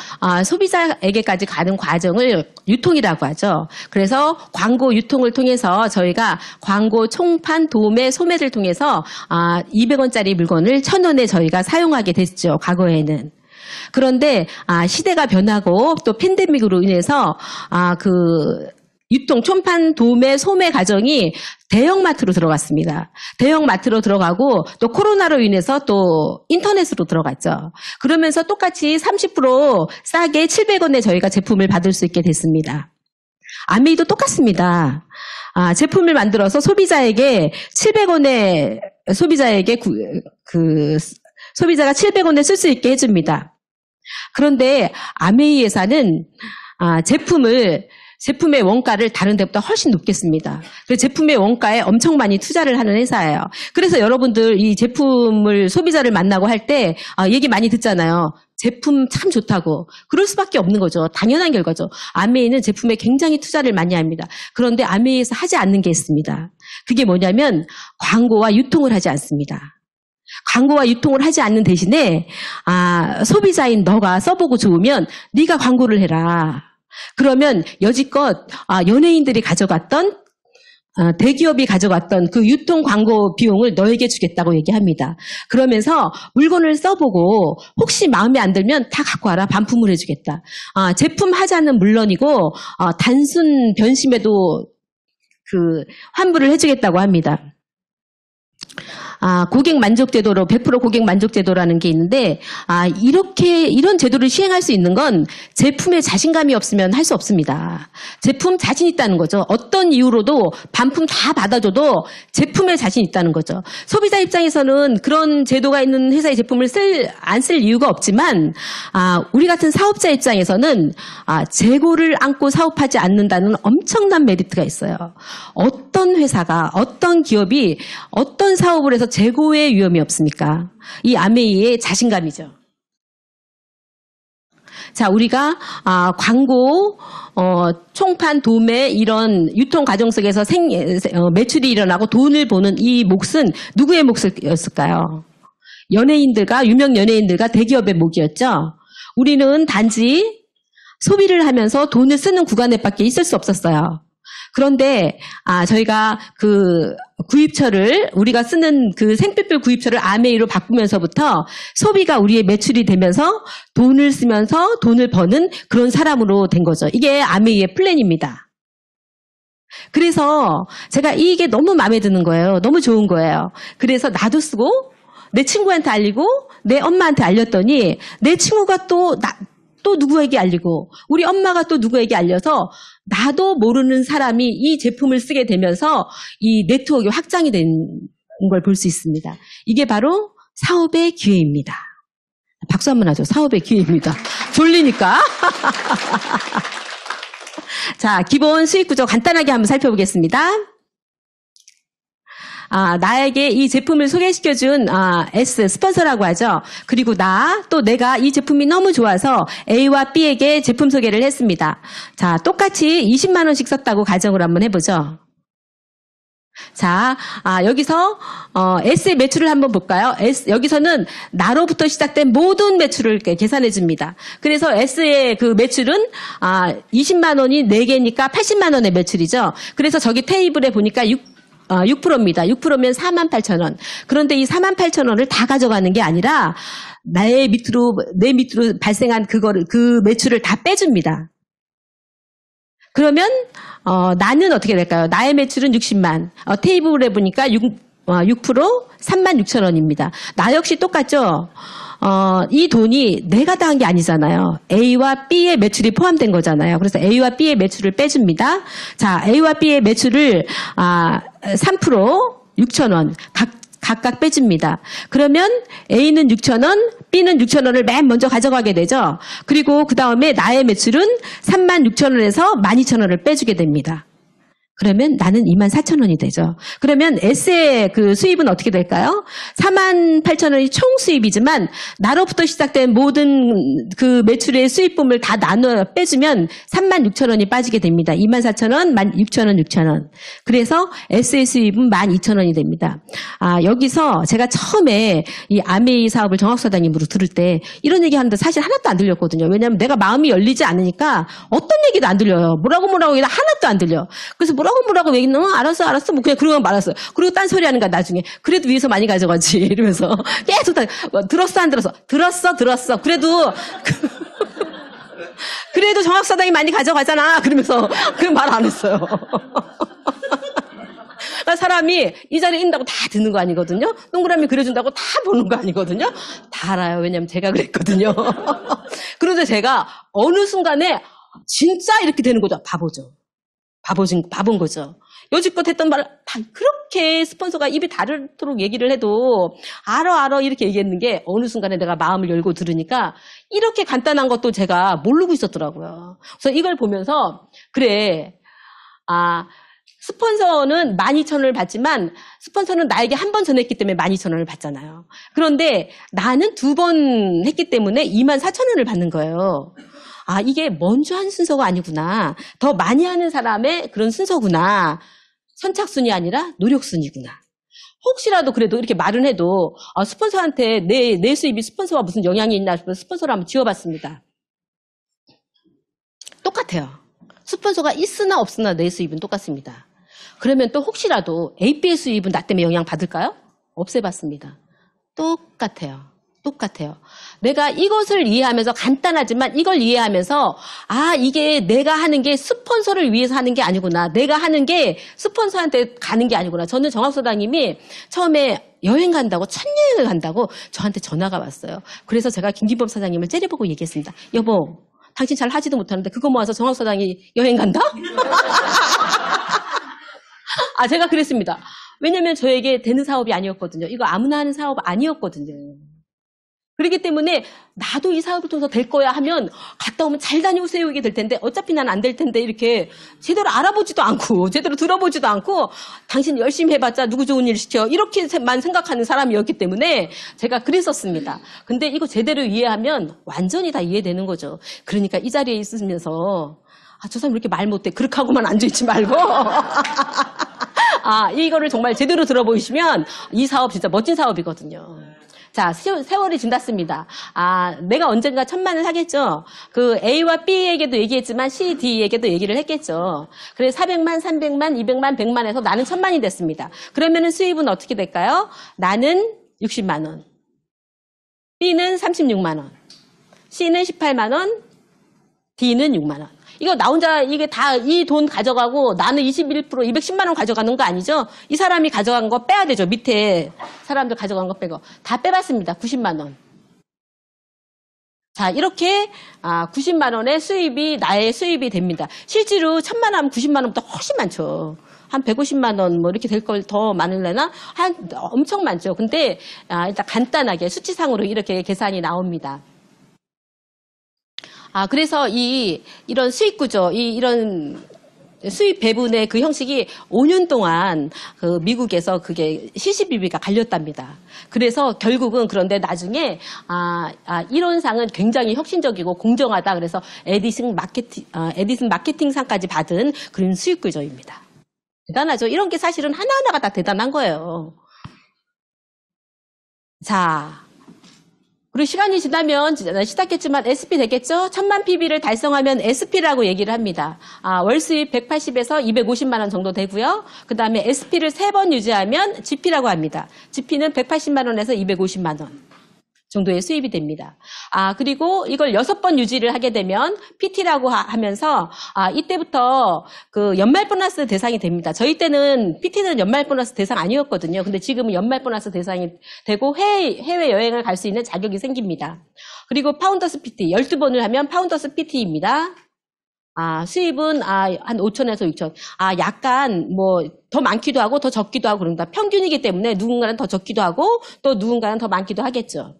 소비자에게까지 가는 과정을 유통이라고 하죠. 그래서 광고 유통을 통해서 저희가 광고 총판 도매 소매를 통해서 200원짜리 물건을 1,000원에 저희가 사용하게 됐죠. 과거에는. 그런데 시대가 변하고 또 팬데믹으로 인해서 그 유통, 총판, 도매, 소매 과정이 대형마트로 들어갔습니다. 대형마트로 들어가고 또 코로나로 인해서 또 인터넷으로 들어갔죠. 그러면서 똑같이 30% 싸게 700원에 저희가 제품을 받을 수 있게 됐습니다. 아메이도 똑같습니다. 제품을 만들어서 소비자가 700원에 쓸 수 있게 해줍니다. 그런데 아메이 회사는 제품의 원가를 다른 데보다 훨씬 높겠습니다. 그 제품의 원가에 엄청 많이 투자를 하는 회사예요. 그래서 여러분들 이 제품을 소비자를 만나고 할 때 얘기 많이 듣잖아요. 제품 참 좋다고. 그럴 수밖에 없는 거죠. 당연한 결과죠. 아메이는 제품에 굉장히 투자를 많이 합니다. 그런데 아메이에서 하지 않는 게 있습니다. 그게 뭐냐면 광고와 유통을 하지 않습니다. 광고와 유통을 하지 않는 대신에 소비자인 너가 써보고 좋으면 네가 광고를 해라. 그러면 여지껏 연예인들이 가져갔던 대기업이 가져갔던 그 유통 광고 비용을 너에게 주겠다고 얘기합니다. 그러면서 물건을 써보고 혹시 마음에 안 들면 다 갖고 와라. 반품을 해주겠다. 제품 하자는 물론이고 단순 변심에도 환불을 해주겠다고 합니다. 고객 만족제도로 100% 고객 만족제도라는 게 있는데 이런 제도를 시행할 수 있는 건 제품에 자신감이 없으면 할 수 없습니다. 제품 자신 있다는 거죠. 어떤 이유로도 반품 다 받아줘도 제품에 자신 있다는 거죠. 소비자 입장에서는 그런 제도가 있는 회사의 제품을 안 쓸 이유가 없지만 우리 같은 사업자 입장에서는 재고를 안고 사업하지 않는다는 엄청난 메리트가 있어요. 어떤 회사가 어떤 기업이 어떤 사업을 해서 재고의 위험이 없습니까? 이 아메이의 자신감이죠. 자, 우리가 광고, 총판, 도매 이런 유통 과정 속에서 매출이 일어나고 돈을 버는 이 몫은 누구의 몫이었을까요? 유명 연예인들과 대기업의 몫이었죠. 우리는 단지 소비를 하면서 돈을 쓰는 구간에밖에 있을 수 없었어요. 그런데 저희가 그 구입처를 우리가 쓰는 그 생필품 구입처를 아메이로 바꾸면서부터 소비가 우리의 매출이 되면서 돈을 쓰면서 돈을 버는 그런 사람으로 된 거죠. 이게 아메이의 플랜입니다. 그래서 제가 이게 너무 마음에 드는 거예요. 너무 좋은 거예요. 그래서 나도 쓰고 내 친구한테 알리고 내 엄마한테 알렸더니 내 친구가 또 누구에게 알리고 우리 엄마가 또 누구에게 알려서 나도 모르는 사람이 이 제품을 쓰게 되면서 이 네트워크가 확장이 된 걸 볼 수 있습니다. 이게 바로 사업의 기회입니다. 박수 한번 하죠. 사업의 기회입니다. 졸리니까. 자, 기본 수익 구조 간단하게 한번 살펴보겠습니다. 나에게 이 제품을 소개시켜준 S, 스폰서라고 하죠. 그리고 또 내가 이 제품이 너무 좋아서 A와 B에게 제품 소개를 했습니다. 자, 똑같이 20만 원씩 썼다고 가정을 한번 해보죠. 자, 여기서 S의 매출을 한번 볼까요? 여기서는 나로부터 시작된 모든 매출을 계산해 줍니다. 그래서 S의 그 매출은 20만 원이 4개니까 80만 원의 매출이죠. 그래서 저기 테이블에 보니까 6%입니다. 6%면 48,000원. 그런데 이 48,000원을 다 가져가는 게 아니라 내 밑으로 발생한 그 매출을 다 빼줍니다. 그러면 나는 어떻게 될까요? 나의 매출은 60만. 테이블에 보니까 6% 36,000원입니다. 나 역시 똑같죠? 이 돈이 내가 다 한 게 아니잖아요. A와 B의 매출이 포함된 거잖아요. 그래서 A와 B의 매출을 빼줍니다. 자, A와 B의 매출을 3% 6,000원 각각 빼줍니다. 그러면 A는 6,000원, B는 6,000원을 맨 먼저 가져가게 되죠. 그리고 그 다음에 나의 매출은 36,000원에서 12,000원을 빼주게 됩니다. 그러면 나는 24,000원이 되죠. 그러면 S의 그 수입은 어떻게 될까요? 48,000원이 총 수입이지만 나로부터 시작된 모든 그 매출의 수입분을 다 나눠 빼주면 36,000원이 빠지게 됩니다. 24,000원, 16,000원, 6,000원. 그래서 S의 수입은 12,000원이 됩니다. 여기서 제가 처음에 이 아메이 사업을 정학사장님으로 들을 때 이런 얘기 하는데 사실 하나도 안 들렸거든요. 왜냐하면 내가 마음이 열리지 않으니까 어떤 얘기도 안 들려요. 뭐라고 얘기도 하나도 안 들려. 그래서 뭐라고 얘기는 알았어 뭐 그냥 그러고 말았어요. 그리고 딴 소리 하는 거야 나중에. 그래도 위에서 많이 가져가지 이러면서 계속 들었어 안 들었어? 들었어. 그래도 정학사당이 많이 가져가잖아. 그러면서 그 말 안 했어요. 사람이 이 자리에 있는다고 다 듣는 거 아니거든요. 동그라미 그려준다고 다 보는 거 아니거든요. 다 알아요. 왜냐면 제가 그랬거든요. 그런데 제가 어느 순간에 진짜 이렇게 되는 거죠. 바본 거죠. 여지껏 했던 말 다 그렇게 스폰서가 입이 다르도록 얘기를 해도 알아 이렇게 얘기했는 게 어느 순간에 내가 마음을 열고 들으니까 이렇게 간단한 것도 제가 모르고 있었더라고요. 그래서 이걸 보면서 그래 스폰서는 12,000원을 받지만 스폰서는 나에게 한 번 전했기 때문에 12,000원을 받잖아요. 그런데 나는 2번 했기 때문에 24,000원을 받는 거예요. 이게 먼저 한 순서가 아니구나. 더 많이 하는 사람의 그런 순서구나. 선착순이 아니라 노력순이구나. 혹시라도 그래도 이렇게 말은 해도 스폰서한테 내 수입이 스폰서와 무슨 영향이 있나 싶어서 스폰서를 한번 지워봤습니다. 똑같아요. 스폰서가 있으나 없으나 내 수입은 똑같습니다. 그러면 또 혹시라도 AB의 수입은 나 때문에 영향 받을까요? 없애봤습니다. 똑같아요. 내가 이것을 이해하면서 간단하지만 이걸 이해하면서 이게 내가 하는 게 스폰서를 위해서 하는 게 아니구나. 내가 하는 게 스폰서한테 가는 게 아니구나. 저는 정학소장님이 처음에 여행 간다고 첫 여행을 간다고 저한테 전화가 왔어요. 그래서 제가 김기범 사장님을 째려보고 얘기했습니다. 여보, 당신 잘 하지도 못하는데 그거 모아서 정학소장이 여행 간다? 제가 그랬습니다. 왜냐면 저에게 되는 사업이 아니었거든요. 이거 아무나 하는 사업 아니었거든요. 그렇기 때문에 나도 이 사업을 통해서 될 거야 하면 갔다 오면 잘 다녀오세요 이게 될 텐데 어차피 난 안 될 텐데 이렇게 제대로 알아보지도 않고 제대로 들어보지도 않고 당신 열심히 해봤자 누구 좋은 일 시켜 이렇게만 생각하는 사람이었기 때문에 제가 그랬었습니다. 근데 이거 제대로 이해하면 완전히 다 이해되는 거죠. 그러니까 이 자리에 있으면서 저 사람 왜 이렇게 말 못해 그렇게 하고만 앉아있지 말고 이거를 정말 제대로 들어보시면 이 사업 진짜 멋진 사업이거든요. 자, 세월이 지났습니다. 내가 언젠가 1000만을 하겠죠. 그 A와 B에게도 얘기했지만 C, D에게도 얘기를 했겠죠. 그래서 400만, 300만, 200만, 100만에서 나는 1000만이 됐습니다. 그러면은 수입은 어떻게 될까요? 나는 60만 원. B는 36만 원. C는 18만 원. D는 6만 원. 이거 나 혼자 이게 다 이 돈 가져가고 나는 21% 210만 원 가져가는 거 아니죠? 이 사람이 가져간 거 빼야 되죠. 밑에 사람들 가져간 거 빼고. 다 빼봤습니다. 90만 원. 자, 이렇게 90만 원의 수입이 나의 수입이 됩니다. 실제로 1000만 원 하면 90만 원보다 훨씬 많죠. 한 150만 원 뭐 이렇게 될 걸 더 많을래나? 엄청 많죠. 근데 일단 간단하게 수치상으로 이렇게 계산이 나옵니다. 그래서 이런 수익 구조, 이런 수입 배분의 그 형식이 5년 동안 그 미국에서 그게 시시비비가 갈렸답니다. 그래서 결국은 그런데 나중에 이론상은 굉장히 혁신적이고 공정하다. 그래서 에디슨 마케팅상까지 받은 그런 수익 구조입니다. 대단하죠. 이런 게 사실은 하나하나가 다 대단한 거예요. 자. 그리고 시간이 지나면 시작했지만 SP 되겠죠? 1000만 PB를 달성하면 SP라고 얘기를 합니다. 월 수입 180에서 250만 원 정도 되고요. 그 다음에 SP를 3번 유지하면 GP라고 합니다. GP는 180만 원에서 250만 원 정도의 수입이 됩니다. 그리고 이걸 6번 유지를 하게 되면 PT라고 하면서 이때부터 그 연말 보너스 대상이 됩니다. 저희 때는 PT는 연말 보너스 대상 아니었거든요. 근데 지금은 연말 보너스 대상이 되고 해외 여행을 갈 수 있는 자격이 생깁니다. 그리고 파운더스 PT 12번을 하면 파운더스 PT입니다. 수입은 한 5천에서 6천. 약간 뭐 더 많기도 하고 더 적기도 하고 그런다. 평균이기 때문에 누군가는 더 적기도 하고 또 누군가는 더 많기도 하겠죠.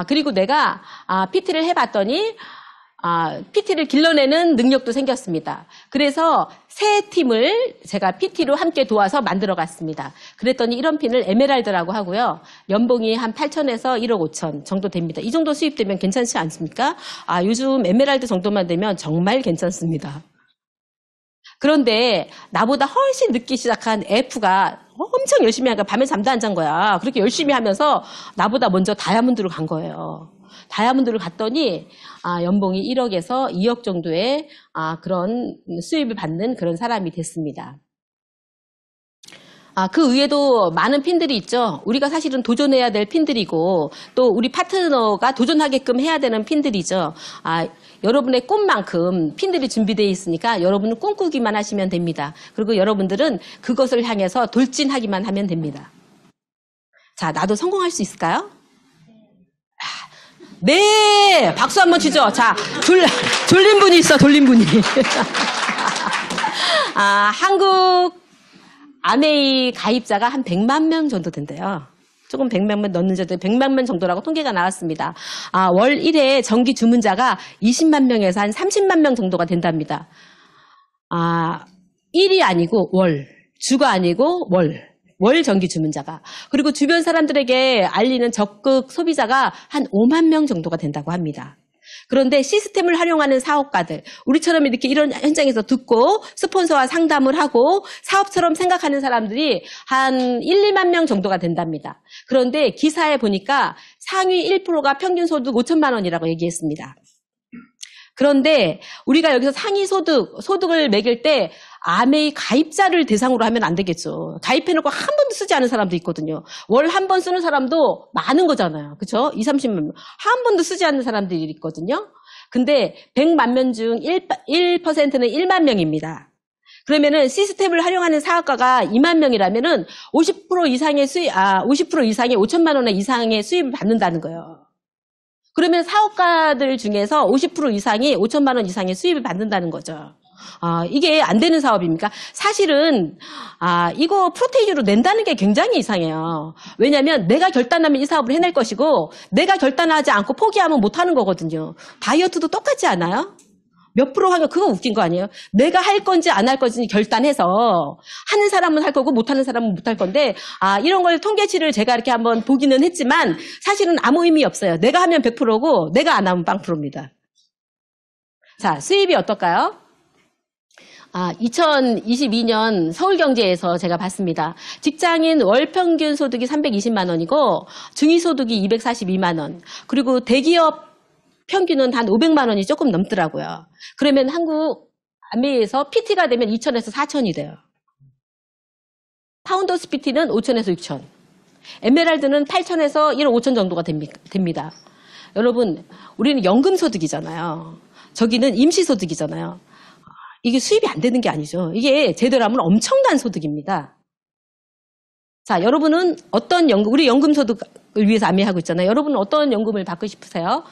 그리고 내가 PT를 해봤더니 PT를 길러내는 능력도 생겼습니다. 그래서 새 팀을 제가 PT로 함께 도와서 만들어 갔습니다. 그랬더니 이런 핀을 에메랄드라고 하고요. 연봉이 한 8천에서 1억 5천 정도 됩니다. 이 정도 수입되면 괜찮지 않습니까? 요즘 에메랄드 정도만 되면 정말 괜찮습니다. 그런데 나보다 훨씬 늦게 시작한 F가 엄청 열심히 하니까 밤에 잠도 안 잔 거야. 그렇게 열심히 하면서 나보다 먼저 다이아몬드로 간 거예요. 다이아몬드를 갔더니 연봉이 1억에서 2억 정도의 그런 수입을 받는 그런 사람이 됐습니다. 그 위에도 많은 핀들이 있죠. 우리가 사실은 도전해야 될 핀들이고 또 우리 파트너가 도전하게끔 해야 되는 핀들이죠. 여러분의 꿈만큼 핀들이 준비되어 있으니까 여러분은 꿈꾸기만 하시면 됩니다. 그리고 여러분들은 그것을 향해서 돌진하기만 하면 됩니다. 자, 나도 성공할 수 있을까요? 네! 박수 한번 치죠. 자, 졸린 분이 있어, 졸린 분이. 한국 아메이 가입자가 한 100만 명 정도 된대요. 조금 100만 명 넣는데도 100만 명 정도라고 통계가 나왔습니다. 월 1회 정기 주문자가 20만 명에서 한 30만 명 정도가 된답니다. 1이 아니고 월, 주가 아니고 월 정기 주문자가. 그리고 주변 사람들에게 알리는 적극 소비자가 한 5만 명 정도가 된다고 합니다. 그런데 시스템을 활용하는 사업가들, 우리처럼 이렇게 이런 현장에서 듣고 스폰서와 상담을 하고 사업처럼 생각하는 사람들이 한 1, 2만 명 정도가 된답니다. 그런데 기사에 보니까 상위 1%가 평균 소득 5천만 원이라고 얘기했습니다. 그런데 우리가 여기서 상위 소득을 매길 때 아메이 가입자를 대상으로 하면 안 되겠죠. 가입해놓고 한 번도 쓰지 않은 사람도 있거든요. 월 한 번 쓰는 사람도 많은 거잖아요. 그렇죠? 30만 명. 한 번도 쓰지 않는 사람들이 있거든요. 근데 100만 명 중 1%는 1만 명입니다. 그러면은 시스템을 활용하는 사업가가 2만 명이라면은 50% 이상의 50% 이상의 5천만 원 이상의 수입을 받는다는 거예요. 그러면 사업가들 중에서 50% 이상이 5천만 원 이상의 수입을 받는다는 거죠. 이게 안 되는 사업입니까? 사실은 이거 프로테이지로 낸다는 게 굉장히 이상해요. 왜냐하면 내가 결단하면 이 사업을 해낼 것이고 내가 결단하지 않고 포기하면 못하는 거거든요. 다이어트도 똑같지 않아요? 몇 프로 하면 그거 웃긴 거 아니에요? 내가 할 건지 안 할 건지 결단해서 하는 사람은 할 거고 못하는 사람은 못 할 건데 이런 걸 통계치를 제가 이렇게 한번 보기는 했지만 사실은 아무 의미 없어요. 내가 하면 100%고 내가 안 하면 0%입니다. 자, 수입이 어떨까요? 2022년 서울경제에서 제가 봤습니다. 직장인 월평균 소득이 320만 원이고 중위소득이 242만 원, 그리고 대기업 평균은 한 500만 원이 조금 넘더라고요. 그러면 한국 아메이에서 PT가 되면 2천에서 4천이 돼요. 파운더스 PT는 5천에서 6천, 에메랄드는 8천에서 1억 5천 정도가 됩니다. 여러분, 우리는 연금소득이잖아요. 저기는 임시소득이잖아요. 이게 수입이 안 되는 게 아니죠. 이게 제대로 하면 엄청난 소득입니다. 자, 여러분은 어떤 우리 연금소득을 위해서 아메하고 있잖아요. 여러분은 어떤 연금을 받고 싶으세요?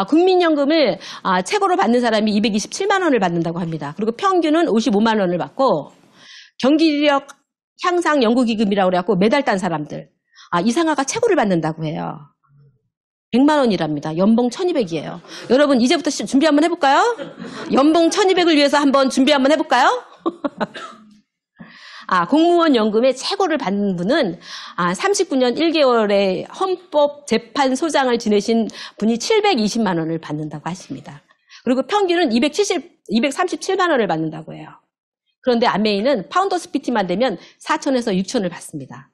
국민연금을 최고로 받는 사람이 227만 원을 받는다고 합니다. 그리고 평균은 55만 원을 받고, 경기력 향상 연구기금이라고 그래갖고 매달 딴 사람들, 이상화가 최고를 받는다고 해요. 100만 원이랍니다. 연봉 1200이에요. 여러분, 이제부터 준비 한번 해볼까요? 연봉 1200을 위해서 한번 준비 한번 해볼까요? 공무원 연금의 최고를 받는 분은 39년 1개월에 헌법재판소장을 지내신 분이 720만 원을 받는다고 하십니다. 그리고 평균은 237만 원을 받는다고 해요. 그런데 아메이는 파운더스 PT만 되면 4천에서 6천을 받습니다.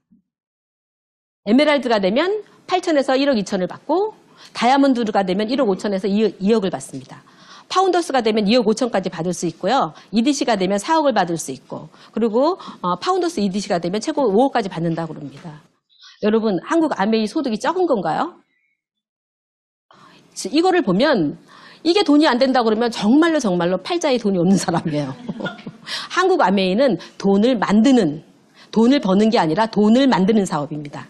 에메랄드가 되면 8천에서 1억 2천을 받고, 다이아몬드가 되면 1억 5천에서 2억을 받습니다. 파운더스가 되면 2억 5천까지 받을 수 있고요. EDC가 되면 4억을 받을 수 있고, 그리고 파운더스 EDC가 되면 최고 5억까지 받는다고 그럽니다. 여러분, 한국 아메이 소득이 적은 건가요? 이거를 보면 이게 돈이 안 된다고 그러면 정말로 팔자에 돈이 없는 사람이에요. 한국 아메이는 돈을 버는 게 아니라 돈을 만드는 사업입니다.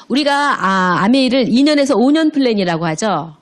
우리가 아메이를 2년에서 5년 플랜이라고 하죠.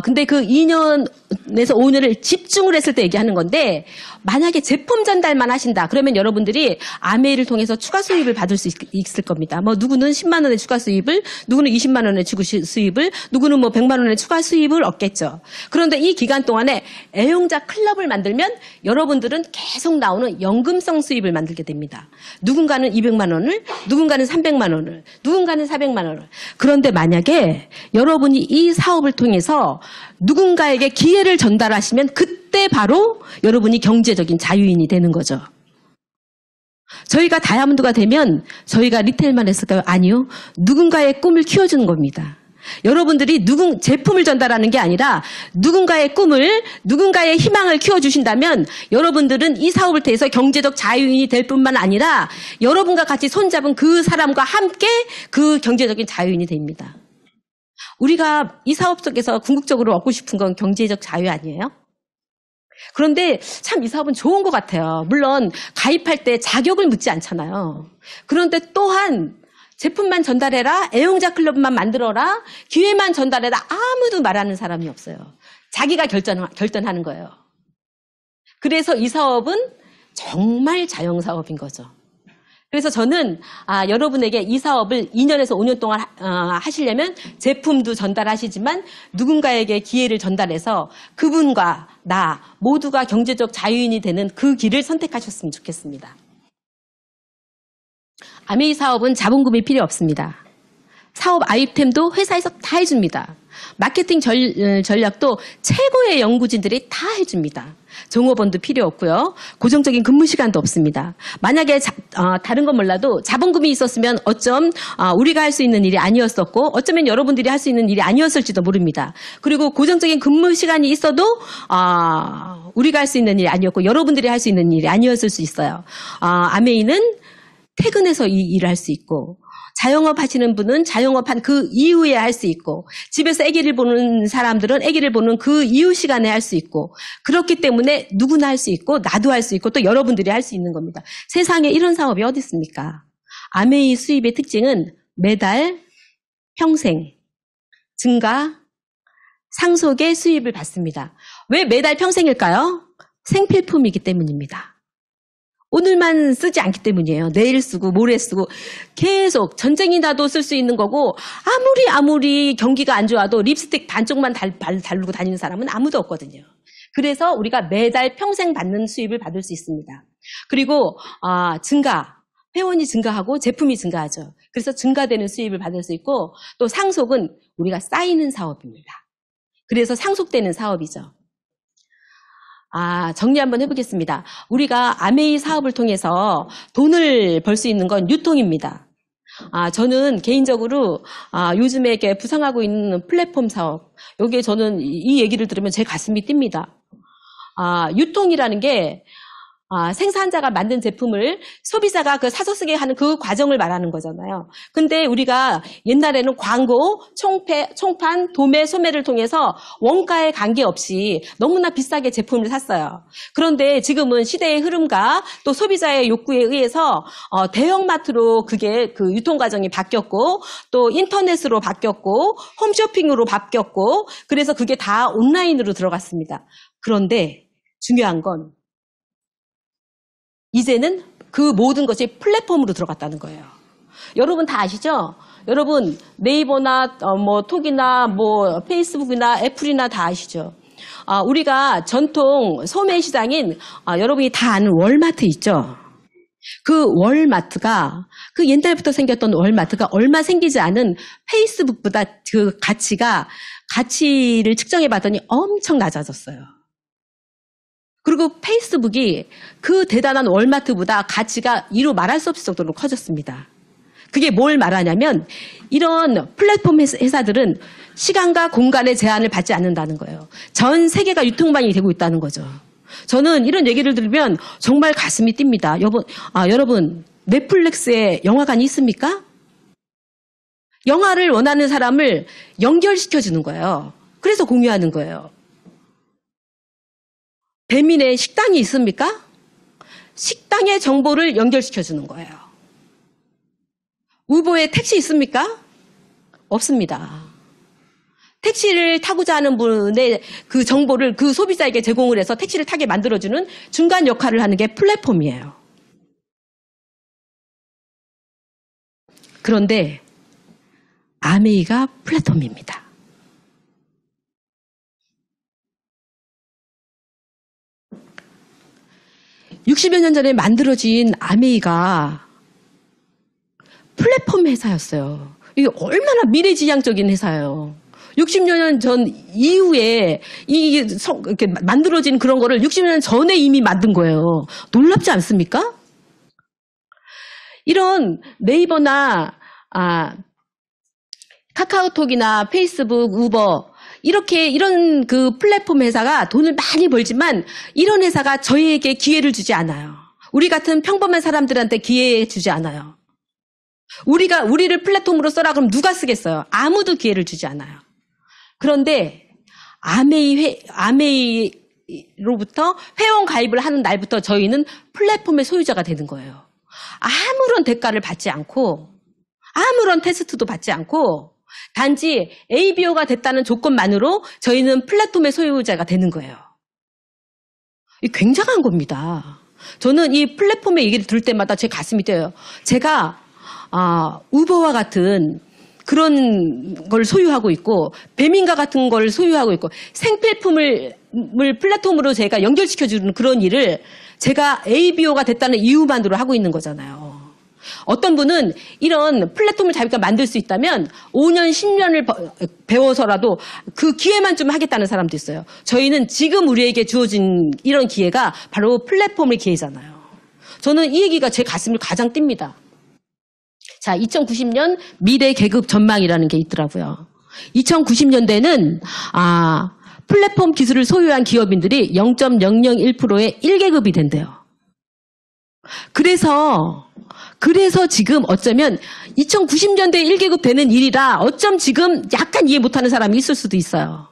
근데 그 2년에서 5년을 집중을 했을 때 얘기하는 건데, 만약에 제품 전달만 하신다 그러면 여러분들이 아메이를 통해서 추가 수입을 받을 수 있을 겁니다. 누구는 10만 원의 추가 수입을, 누구는 20만 원의 추가 수입을, 누구는 100만 원의 추가 수입을 얻겠죠. 그런데 이 기간 동안에 애용자 클럽을 만들면 여러분들은 계속 나오는 연금성 수입을 만들게 됩니다. 누군가는 200만 원을, 누군가는 300만 원을, 누군가는 400만 원을. 그런데 만약에 여러분이 이 사업을 통해서 누군가에게 기회를 전달하시면 그때 바로 여러분이 경제적인 자유인이 되는 거죠. 저희가 다이아몬드가 되면 저희가 리테일만 했을까요? 아니요. 누군가의 꿈을 키워주는 겁니다. 여러분들이 제품을 전달하는 게 아니라 누군가의 꿈을, 누군가의 희망을 키워주신다면 여러분들은 이 사업을 통해서 경제적 자유인이 될 뿐만 아니라 여러분과 같이 손잡은 그 사람과 함께 그 경제적인 자유인이 됩니다. 우리가 이 사업 속에서 궁극적으로 얻고 싶은 건 경제적 자유 아니에요? 그런데 참 이 사업은 좋은 것 같아요. 물론 가입할 때 자격을 묻지 않잖아요. 그런데 또한 제품만 전달해라, 애용자 클럽만 만들어라, 기회만 전달해라, 아무도 말하는 사람이 없어요. 자기가 결정하는 거예요. 그래서 이 사업은 정말 자영사업인 거죠. 그래서 저는 여러분에게 이 사업을 2년에서 5년 동안 하시려면 제품도 전달하시지만 누군가에게 기회를 전달해서 그분과 나 모두가 경제적 자유인이 되는 그 길을 선택하셨으면 좋겠습니다. 아메이 사업은 자본금이 필요 없습니다. 사업 아이템도 회사에서 다 해줍니다. 마케팅 전략도 최고의 연구진들이 다 해줍니다. 종업원도 필요 없고요. 고정적인 근무 시간도 없습니다. 만약에 다른 건 몰라도 자본금이 있었으면 어쩜 우리가 할 수 있는 일이 아니었었고 어쩌면 여러분들이 할 수 있는 일이 아니었을지도 모릅니다. 그리고 고정적인 근무 시간이 있어도 우리가 할 수 있는 일이 아니었고 여러분들이 할 수 있는 일이 아니었을 수 있어요. 아메이는 퇴근해서 이 일을 할 수 있고 자영업 하시는 분은 자영업한 그 이후에 할 수 있고 집에서 아기를 보는 사람들은 아기를 보는 그 이후 시간에 할 수 있고 그렇기 때문에 누구나 할 수 있고 나도 할 수 있고 또 여러분들이 할 수 있는 겁니다. 세상에 이런 사업이 어디 있습니까? 아메이 수입의 특징은 매달 평생 증가 상속의 수입을 받습니다. 왜 매달 평생일까요? 생필품이기 때문입니다. 오늘만 쓰지 않기 때문이에요. 내일 쓰고 모레 쓰고 계속 전쟁이 나도 쓸 수 있는 거고 아무리 경기가 안 좋아도 립스틱 반쪽만 바르고 다니는 사람은 아무도 없거든요. 그래서 우리가 매달 평생 받는 수입을 받을 수 있습니다. 그리고 회원이 증가하고 제품이 증가하죠. 그래서 증가되는 수입을 받을 수 있고 또 상속은 우리가 쌓이는 사업입니다. 그래서 상속되는 사업이죠. 정리 한번 해보겠습니다. 우리가 아메이 사업을 통해서 돈을 벌 수 있는 건 유통입니다. 저는 개인적으로 요즘에 이렇게 부상하고 있는 플랫폼 사업, 여기에 저는 이 얘기를 들으면 제 가슴이 뜁니다. 유통이라는 게 생산자가 만든 제품을 소비자가 사서 쓰게 하는 그 과정을 말하는 거잖아요. 근데 우리가 옛날에는 광고, 총판, 도매, 소매를 통해서 원가에 관계없이 너무나 비싸게 제품을 샀어요. 그런데 지금은 시대의 흐름과 또 소비자의 욕구에 의해서 대형마트로 그게 그 유통 과정이 바뀌었고, 또 인터넷으로 바뀌었고, 홈쇼핑으로 바뀌었고, 그래서 그게 다 온라인으로 들어갔습니다. 그런데 중요한 건 이제는 그 모든 것이 플랫폼으로 들어갔다는 거예요. 여러분 다 아시죠? 여러분 네이버나 톡이나 페이스북이나 애플이나 다 아시죠? 우리가 전통 소매 시장인 여러분이 다 아는 월마트 있죠? 그 월마트가 그 옛날부터 생겼던 월마트가 얼마 생기지 않은 페이스북보다 그 가치를 측정해 봤더니 엄청 낮아졌어요. 그리고 페이스북이 그 대단한 월마트보다 가치가 이루 말할 수 없을 정도로 커졌습니다. 그게 뭘 말하냐면 이런 플랫폼 회사들은 시간과 공간의 제한을 받지 않는다는 거예요. 전 세계가 유통망이 되고 있다는 거죠. 저는 이런 얘기를 들으면 정말 가슴이 뜁니다. 여러분 넷플릭스에 영화관이 있습니까? 영화를 원하는 사람을 연결시켜주는 거예요. 그래서 공유하는 거예요. 배민에 식당이 있습니까? 식당의 정보를 연결시켜주는 거예요. 우버에 택시 있습니까? 없습니다. 택시를 타고자 하는 분의 그 정보를 그 소비자에게 제공을 해서 택시를 타게 만들어주는 중간 역할을 하는 게 플랫폼이에요. 그런데 아메이가 플랫폼입니다. 60여 년 전에 만들어진 아메이가 플랫폼 회사였어요. 이게 얼마나 미래지향적인 회사예요. 60여 년 전 이후에 이렇게 만들어진 그런 거를 60여 년 전에 이미 만든 거예요. 놀랍지 않습니까? 이런 네이버나 카카오톡이나 페이스북, 우버 이런 그 플랫폼 회사가 돈을 많이 벌지만 이런 회사가 저희에게 기회를 주지 않아요. 우리 같은 평범한 사람들한테 기회 주지 않아요. 우리를 플랫폼으로 써라 그럼 누가 쓰겠어요? 아무도 기회를 주지 않아요. 그런데 아메이로부터 회원 가입을 하는 날부터 저희는 플랫폼의 소유자가 되는 거예요. 아무런 대가를 받지 않고 아무런 테스트도 받지 않고 단지 ABO가 됐다는 조건만으로 저희는 플랫폼의 소유자가 되는 거예요. 이게 굉장한 겁니다. 저는 이 플랫폼의 얘기를 들을 때마다 제 가슴이 뛰어요. 제가 우버와 같은 그런 걸 소유하고 있고 배민과 같은 걸 소유하고 있고 생필품을 플랫폼으로 제가 연결시켜주는 그런 일을 제가 ABO가 됐다는 이유만으로 하고 있는 거잖아요. 어떤 분은 이런 플랫폼을 자기가 만들 수 있다면 5년, 10년을 배워서라도 그 기회만 좀 하겠다는 사람도 있어요. 저희는 지금 우리에게 주어진 이런 기회가 바로 플랫폼의 기회잖아요. 저는 이 얘기가 제 가슴을 가장 띱니다. 자, 2090년 미래 계급 전망이라는 게 있더라고요. 2090년대는 플랫폼 기술을 소유한 기업인들이 0.001%의 1계급이 된대요. 그래서 지금 어쩌면 2090년대 1계급 되는 일이라 어쩜 지금 약간 이해 못하는 사람이 있을 수도 있어요.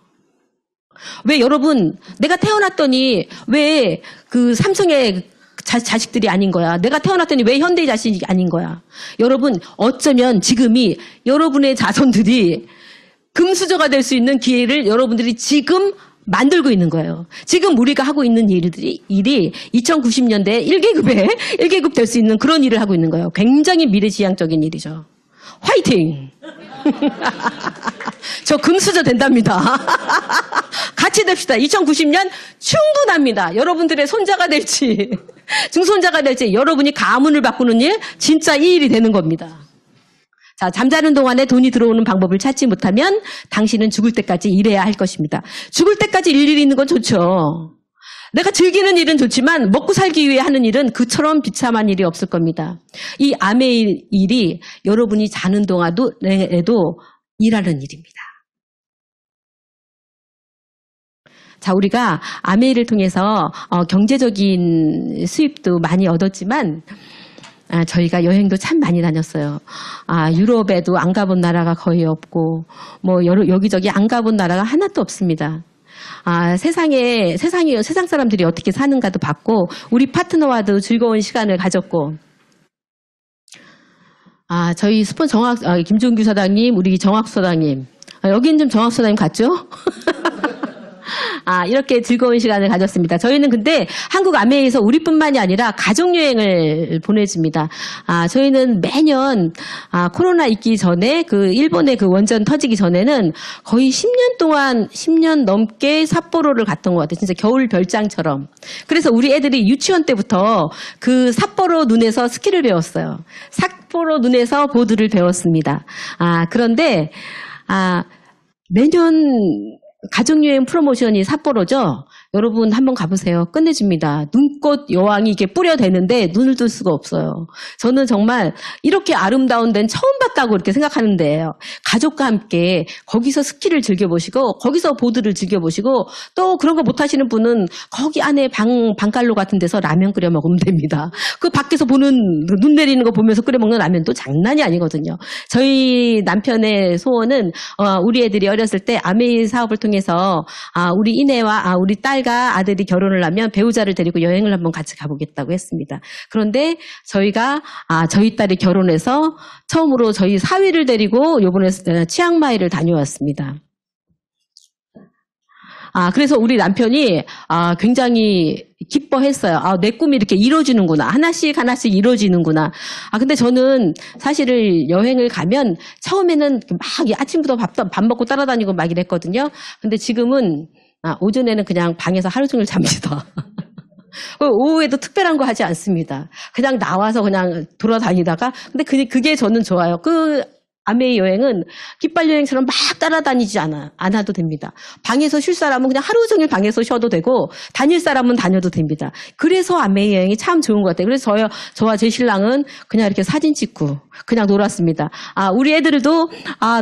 왜 여러분 내가 태어났더니 왜 그 삼성의 자식들이 아닌 거야. 내가 태어났더니 왜 현대의 자식이 아닌 거야. 여러분 어쩌면 지금이 여러분의 자손들이 금수저가 될 수 있는 기회를 여러분들이 지금 만들고 있는 거예요. 지금 우리가 하고 있는 일이 2090년대 1계급 될 수 있는 그런 일을 하고 있는 거예요. 굉장히 미래지향적인 일이죠. 화이팅! 저 금수저 된답니다. 같이 됩시다. 2090년 충분합니다. 여러분들의 손자가 될지 중손자가 될지 여러분이 가문을 바꾸는 일 진짜 이 일이 되는 겁니다. 자, 잠자는 동안에 돈이 들어오는 방법을 찾지 못하면 당신은 죽을 때까지 일해야 할 것입니다. 죽을 때까지 일일이 있는 건 좋죠. 내가 즐기는 일은 좋지만 먹고 살기 위해 하는 일은 그처럼 비참한 일이 없을 겁니다. 이 암의 일이 여러분이 자는 동안에도 일하는 일입니다. 자, 우리가 암의 일을 통해서 경제적인 수입도 많이 얻었지만 저희가 여행도 참 많이 다녔어요. 유럽에도 안 가본 나라가 거의 없고 뭐 여기저기 안 가본 나라가 하나도 없습니다. 세상 사람들이 어떻게 사는가도 봤고 우리 파트너와도 즐거운 시간을 가졌고 저희 스폰 김종규 사장님, 우리 정학수 사장님 여기는 좀 정학수 사장님 같죠? 이렇게 즐거운 시간을 가졌습니다. 저희는 근데 한국 아메이에서 우리뿐만이 아니라 가족여행을 보내줍니다. 저희는 매년, 코로나 있기 전에 일본의 원전 터지기 전에는 거의 10년 넘게 삿포로를 갔던 것 같아요. 진짜 겨울 별장처럼. 그래서 우리 애들이 유치원 때부터 그 삿포로 눈에서 스키를 배웠어요. 삿포로 눈에서 보드를 배웠습니다. 그런데, 매년 가족여행 프로모션이 삿포로죠. 여러분 한번 가보세요. 끝내줍니다. 눈꽃 여왕이 이렇게 뿌려대는데 눈을 뜰 수가 없어요. 저는 정말 이렇게 아름다운 데는 처음 봤다고 이렇게 생각하는데요. 가족과 함께 거기서 스키를 즐겨보시고 거기서 보드를 즐겨보시고 또 그런 거 못하시는 분은 거기 안에 방갈로 같은 데서 라면 끓여 먹으면 됩니다. 그 밖에서 보는 눈 내리는 거 보면서 끓여 먹는 라면도 장난이 아니거든요. 저희 남편의 소원은 우리 애들이 어렸을 때 아메이 사업을 통해서 우리 이내와 우리 딸과 아들이 결혼을 하면 배우자를 데리고 여행을 한번 같이 가보겠다고 했습니다. 그런데 저희가 저희 딸이 결혼해서 처음으로 저희 사위를 데리고 요번에 치앙마이를 다녀왔습니다. 그래서 우리 남편이 굉장히 기뻐했어요. 내 꿈이 이렇게 이루어지는구나. 하나씩 이루어지는구나. 근데 저는 사실은 여행을 가면 처음에는 막 아침부터 밥 먹고 따라다니고 막 이랬거든요. 근데 지금은 오전에는 그냥 방에서 하루 종일 잡니다. 오후에도 특별한 거 하지 않습니다. 그냥 나와서 그냥 돌아다니다가 근데 그게 저는 좋아요. 아메이 여행은 깃발 여행처럼 막 따라다니지 않아도 됩니다. 방에서 쉴 사람은 그냥 하루 종일 방에서 쉬어도 되고 다닐 사람은 다녀도 됩니다. 그래서 아메이 여행이 참 좋은 것 같아요. 그래서 저와 제 신랑은 그냥 이렇게 사진 찍고 그냥 놀았습니다. 우리 애들도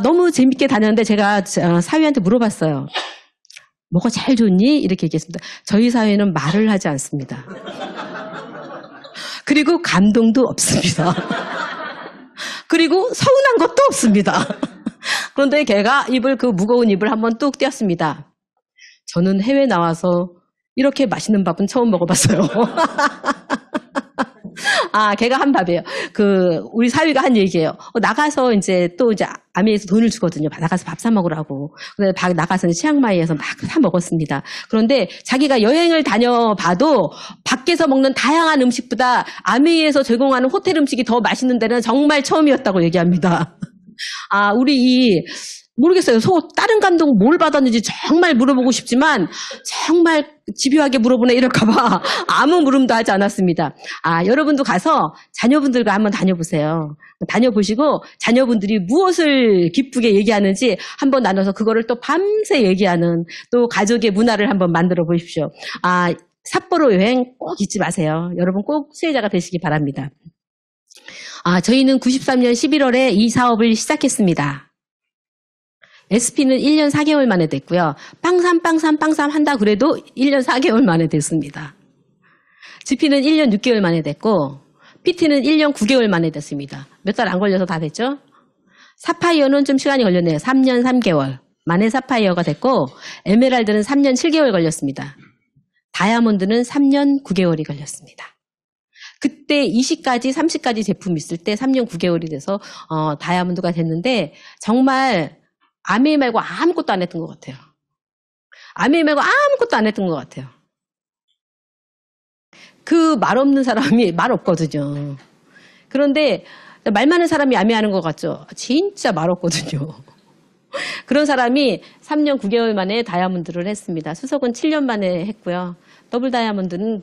너무 재밌게 다녔는데 제가 사위한테 물어봤어요. 뭐가 제일 좋니? 이렇게 얘기했습니다. 저희 사회는 말을 하지 않습니다. 그리고 감동도 없습니다. 그리고 서운한 것도 없습니다. 그런데 걔가 무거운 입을 한번 뚝 떼었습니다. 저는 해외 나와서 이렇게 맛있는 밥은 처음 먹어봤어요. 걔가 한 밥이에요. 우리 사위가 한 얘기예요. 나가서 이제 아메이에서 돈을 주거든요. 나가서 밥 사 먹으라고. 근데 나가서 치앙마이에서 막 사 먹었습니다. 그런데 자기가 여행을 다녀봐도 밖에서 먹는 다양한 음식보다 아메이에서 제공하는 호텔 음식이 더 맛있는 데는 정말 처음이었다고 얘기합니다. 모르겠어요. 다른 감독 뭘 받았는지 정말 물어보고 싶지만 정말 집요하게 물어보네 이럴까봐 아무 물음도 하지 않았습니다. 여러분도 가서 자녀분들과 한번 다녀보세요. 다녀보시고 자녀분들이 무엇을 기쁘게 얘기하는지 한번 나눠서 그거를 또 밤새 얘기하는 또 가족의 문화를 한번 만들어 보십시오. 삿포로 여행 꼭 잊지 마세요. 여러분 꼭 수혜자가 되시기 바랍니다. 저희는 93년 11월에 이 사업을 시작했습니다. SP는 1년 4개월 만에 됐고요. 빵삼 한다 그래도 1년 4개월 만에 됐습니다. GP는 1년 6개월 만에 됐고 PT는 1년 9개월 만에 됐습니다. 몇 달 안 걸려서 다 됐죠? 사파이어는 좀 시간이 걸렸네요. 3년 3개월 만에 사파이어가 됐고 에메랄드는 3년 7개월 걸렸습니다. 다이아몬드는 3년 9개월이 걸렸습니다. 그때 20가지, 30가지 제품이 있을 때 3년 9개월이 돼서 다이아몬드가 됐는데 정말 아메이 말고 아무것도 안 했던 것 같아요. 아메이 말고 아무것도 안 했던 것 같아요. 말 없는 사람이 말 없거든요. 그런데 말 많은 사람이 아메이하는 것 같죠? 진짜 말 없거든요. 그런 사람이 3년 9개월 만에 다이아몬드를 했습니다. 수석은 7년 만에 했고요. 더블 다이아몬드는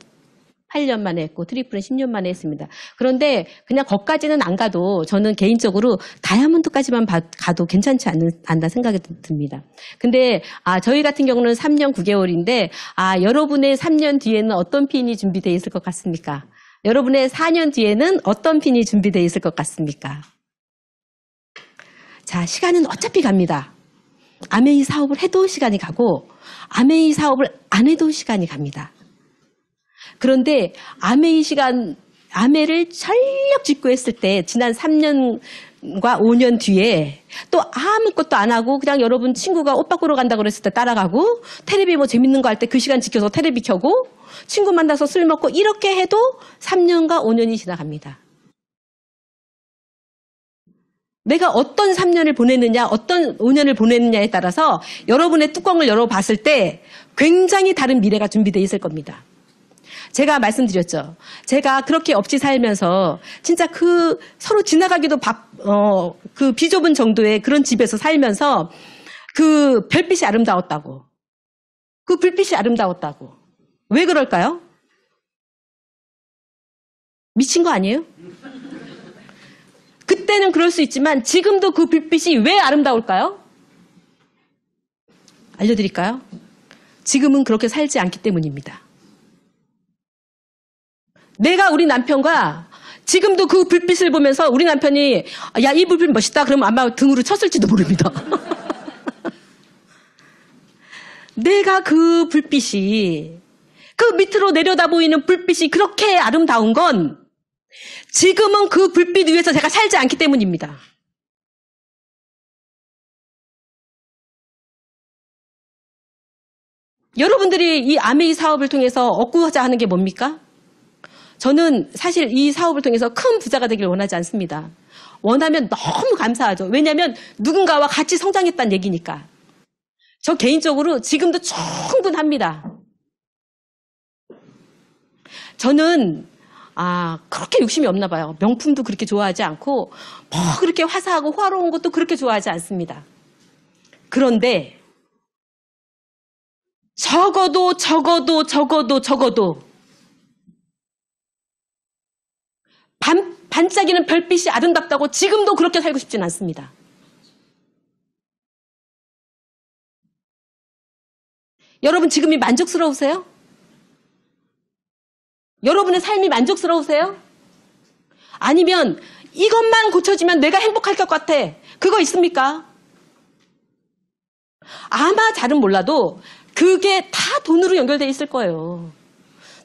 8년 만에 했고 트리플은 10년 만에 했습니다. 그런데 그냥 거기까지는 안 가도 저는 개인적으로 다이아몬드까지만 가도 괜찮지 않나 생각이 듭니다. 근데 저희 같은 경우는 3년 9개월인데 여러분의 3년 뒤에는 어떤 핀이 준비되어 있을 것 같습니까? 여러분의 4년 뒤에는 어떤 핀이 준비되어 있을 것 같습니까? 자, 시간은 어차피 갑니다. 아메이 사업을 해도 시간이 가고 아메이 사업을 안 해도 시간이 갑니다. 그런데 아메를 전력 짚고 했을 때 지난 3년과 5년 뒤에 또 아무것도 안 하고 그냥 여러분 친구가 옷 바꾸러 간다고 그랬을 때 따라가고 테레비 뭐 재밌는 거 할 때 그 시간 지켜서 테레비 켜고 친구 만나서 술 먹고 이렇게 해도 3년과 5년이 지나갑니다. 내가 어떤 3년을 보내느냐, 어떤 5년을 보내느냐에 따라서 여러분의 뚜껑을 열어봤을 때 굉장히 다른 미래가 준비되어 있을 겁니다. 제가 말씀드렸죠. 제가 그렇게 없이 살면서 진짜 그 서로 지나가기도 그 비좁은 정도의 그런 집에서 살면서 그 별빛이 아름다웠다고. 그 불빛이 아름다웠다고. 왜 그럴까요? 미친 거 아니에요? 그때는 그럴 수 있지만 지금도 그 불빛이 왜 아름다울까요? 알려드릴까요? 지금은 그렇게 살지 않기 때문입니다. 내가 우리 남편과 지금도 그 불빛을 보면서 우리 남편이 야, 이 불빛 멋있다 그러면 아마 등으로 쳤을지도 모릅니다. 내가 그 불빛이 그 밑으로 내려다 보이는 불빛이 그렇게 아름다운 건 지금은 그 불빛 위에서 제가 살지 않기 때문입니다. 여러분들이 이 아메이 사업을 통해서 얻고자 하는 게 뭡니까? 저는 사실 이 사업을 통해서 큰 부자가 되길 원하지 않습니다. 원하면 너무 감사하죠. 왜냐하면 누군가와 같이 성장했다는 얘기니까. 저 개인적으로 지금도 충분합니다. 저는 그렇게 욕심이 없나 봐요. 명품도 그렇게 좋아하지 않고 뭐 그렇게 화사하고 화려한 것도 그렇게 좋아하지 않습니다. 그런데 적어도 반짝이는 별빛이 아름답다고 지금도 그렇게 살고 싶진 않습니다. 여러분 지금이 만족스러우세요? 여러분의 삶이 만족스러우세요? 아니면 이것만 고쳐지면 내가 행복할 것 같아. 그거 있습니까? 아마 잘은 몰라도 그게 다 돈으로 연결되어 있을 거예요.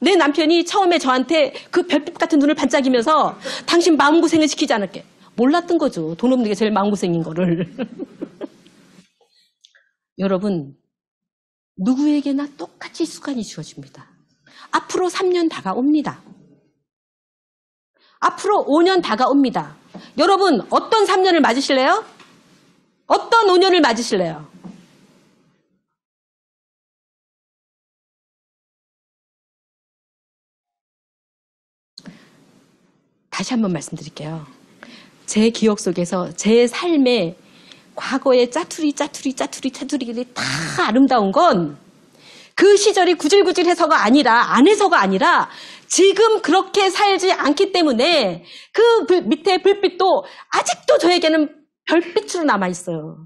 내 남편이 처음에 저한테 그 별빛 같은 눈을 반짝이면서 당신 마음고생을 시키지 않을게. 몰랐던 거죠. 돈 없는 게 제일 마음고생인 거를. 여러분, 누구에게나 똑같이 습관이 주어집니다. 앞으로 3년 다가옵니다. 앞으로 5년 다가옵니다. 여러분, 어떤 3년을 맞으실래요? 어떤 5년을 맞으실래요? 다시 한번 말씀드릴게요. 제 기억 속에서 제 삶의 과거의 짜투리들이 다 아름다운 건 그 시절이 구질구질해서가 아니라 안 해서가 아니라 지금 그렇게 살지 않기 때문에 그 밑에 불빛도 아직도 저에게는 별빛으로 남아있어요.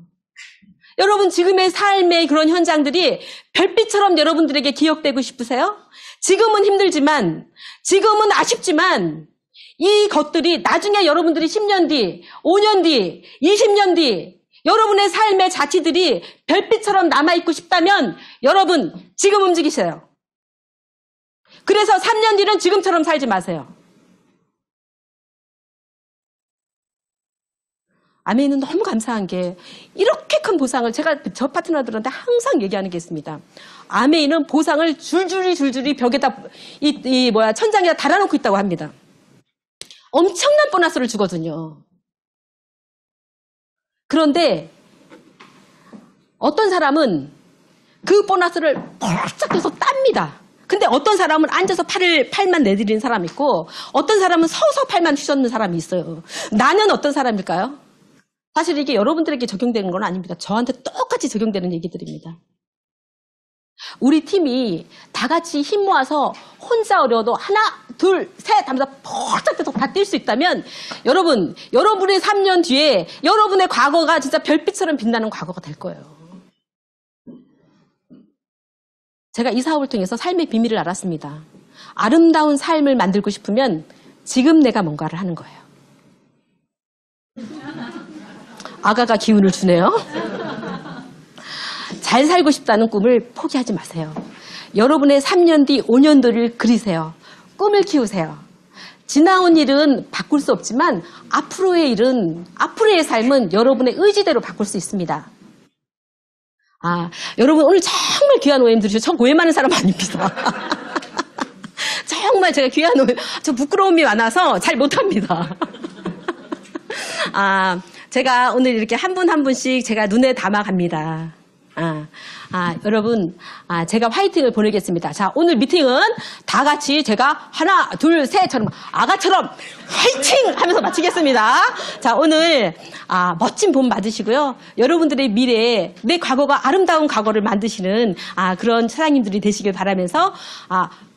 여러분 지금의 삶의 그런 현장들이 별빛처럼 여러분들에게 기억되고 싶으세요? 지금은 힘들지만 지금은 아쉽지만 이 것들이 나중에 여러분들이 10년 뒤, 5년 뒤, 20년 뒤 여러분의 삶의 자취들이 별빛처럼 남아있고 싶다면 여러분 지금 움직이세요. 그래서 3년 뒤는 지금처럼 살지 마세요. 아멘은 너무 감사한 게 이렇게 큰 보상을 제가 저 파트너들한테 항상 얘기하는 게 있습니다. 아멘은 보상을 줄줄이 벽에다 천장에다 달아놓고 있다고 합니다. 엄청난 보너스를 주거든요. 그런데 어떤 사람은 그 보너스를 펄쩍 해서 땁니다. 근데 어떤 사람은 앉아서 팔만 내드리는 사람이 있고 어떤 사람은 서서 팔만 휘젓는 사람이 있어요. 나는 어떤 사람일까요? 사실 이게 여러분들에게 적용되는 건 아닙니다. 저한테 똑같이 적용되는 얘기들입니다. 우리 팀이 다 같이 힘 모아서 혼자 어려워도 하나, 둘, 셋 하면서 폴짝대서 다 뛸 수 있다면 여러분의 3년 뒤에 여러분의 과거가 진짜 별빛처럼 빛나는 과거가 될 거예요. 제가 이 사업을 통해서 삶의 비밀을 알았습니다. 아름다운 삶을 만들고 싶으면 지금 내가 뭔가를 하는 거예요. 아가가 기운을 주네요. 잘 살고 싶다는 꿈을 포기하지 마세요. 여러분의 3년 뒤, 5년 뒤를 그리세요. 꿈을 키우세요. 지나온 일은 바꿀 수 없지만 앞으로의 삶은 여러분의 의지대로 바꿀 수 있습니다. 여러분 오늘 정말 귀한 OM 들으셔서 저 OM 하는 사람 아닙니다. 정말 제가 귀한 OM, 저 부끄러움이 많아서 잘 못합니다. 제가 오늘 이렇게 한 분 한 분씩 제가 눈에 담아갑니다. 여러분, 제가 화이팅을 보내겠습니다. 자, 오늘 미팅은 다 같이 제가 하나, 둘, 셋처럼 아가처럼 화이팅! 하면서 마치겠습니다. 자, 오늘, 멋진 봄 받으시고요. 여러분들의 미래에 내 과거가 아름다운 과거를 만드시는, 그런 사장님들이 되시길 바라면서,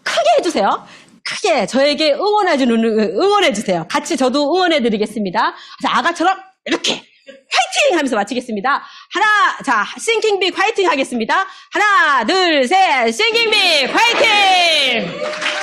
크게 해주세요. 크게 저에게 응원해주세요. 같이 저도 응원해드리겠습니다. 자, 아가처럼 이렇게. 화이팅! 하면서 마치겠습니다. 자, 싱킹빅 화이팅 하겠습니다. 하나, 둘, 셋, 싱킹빅 화이팅!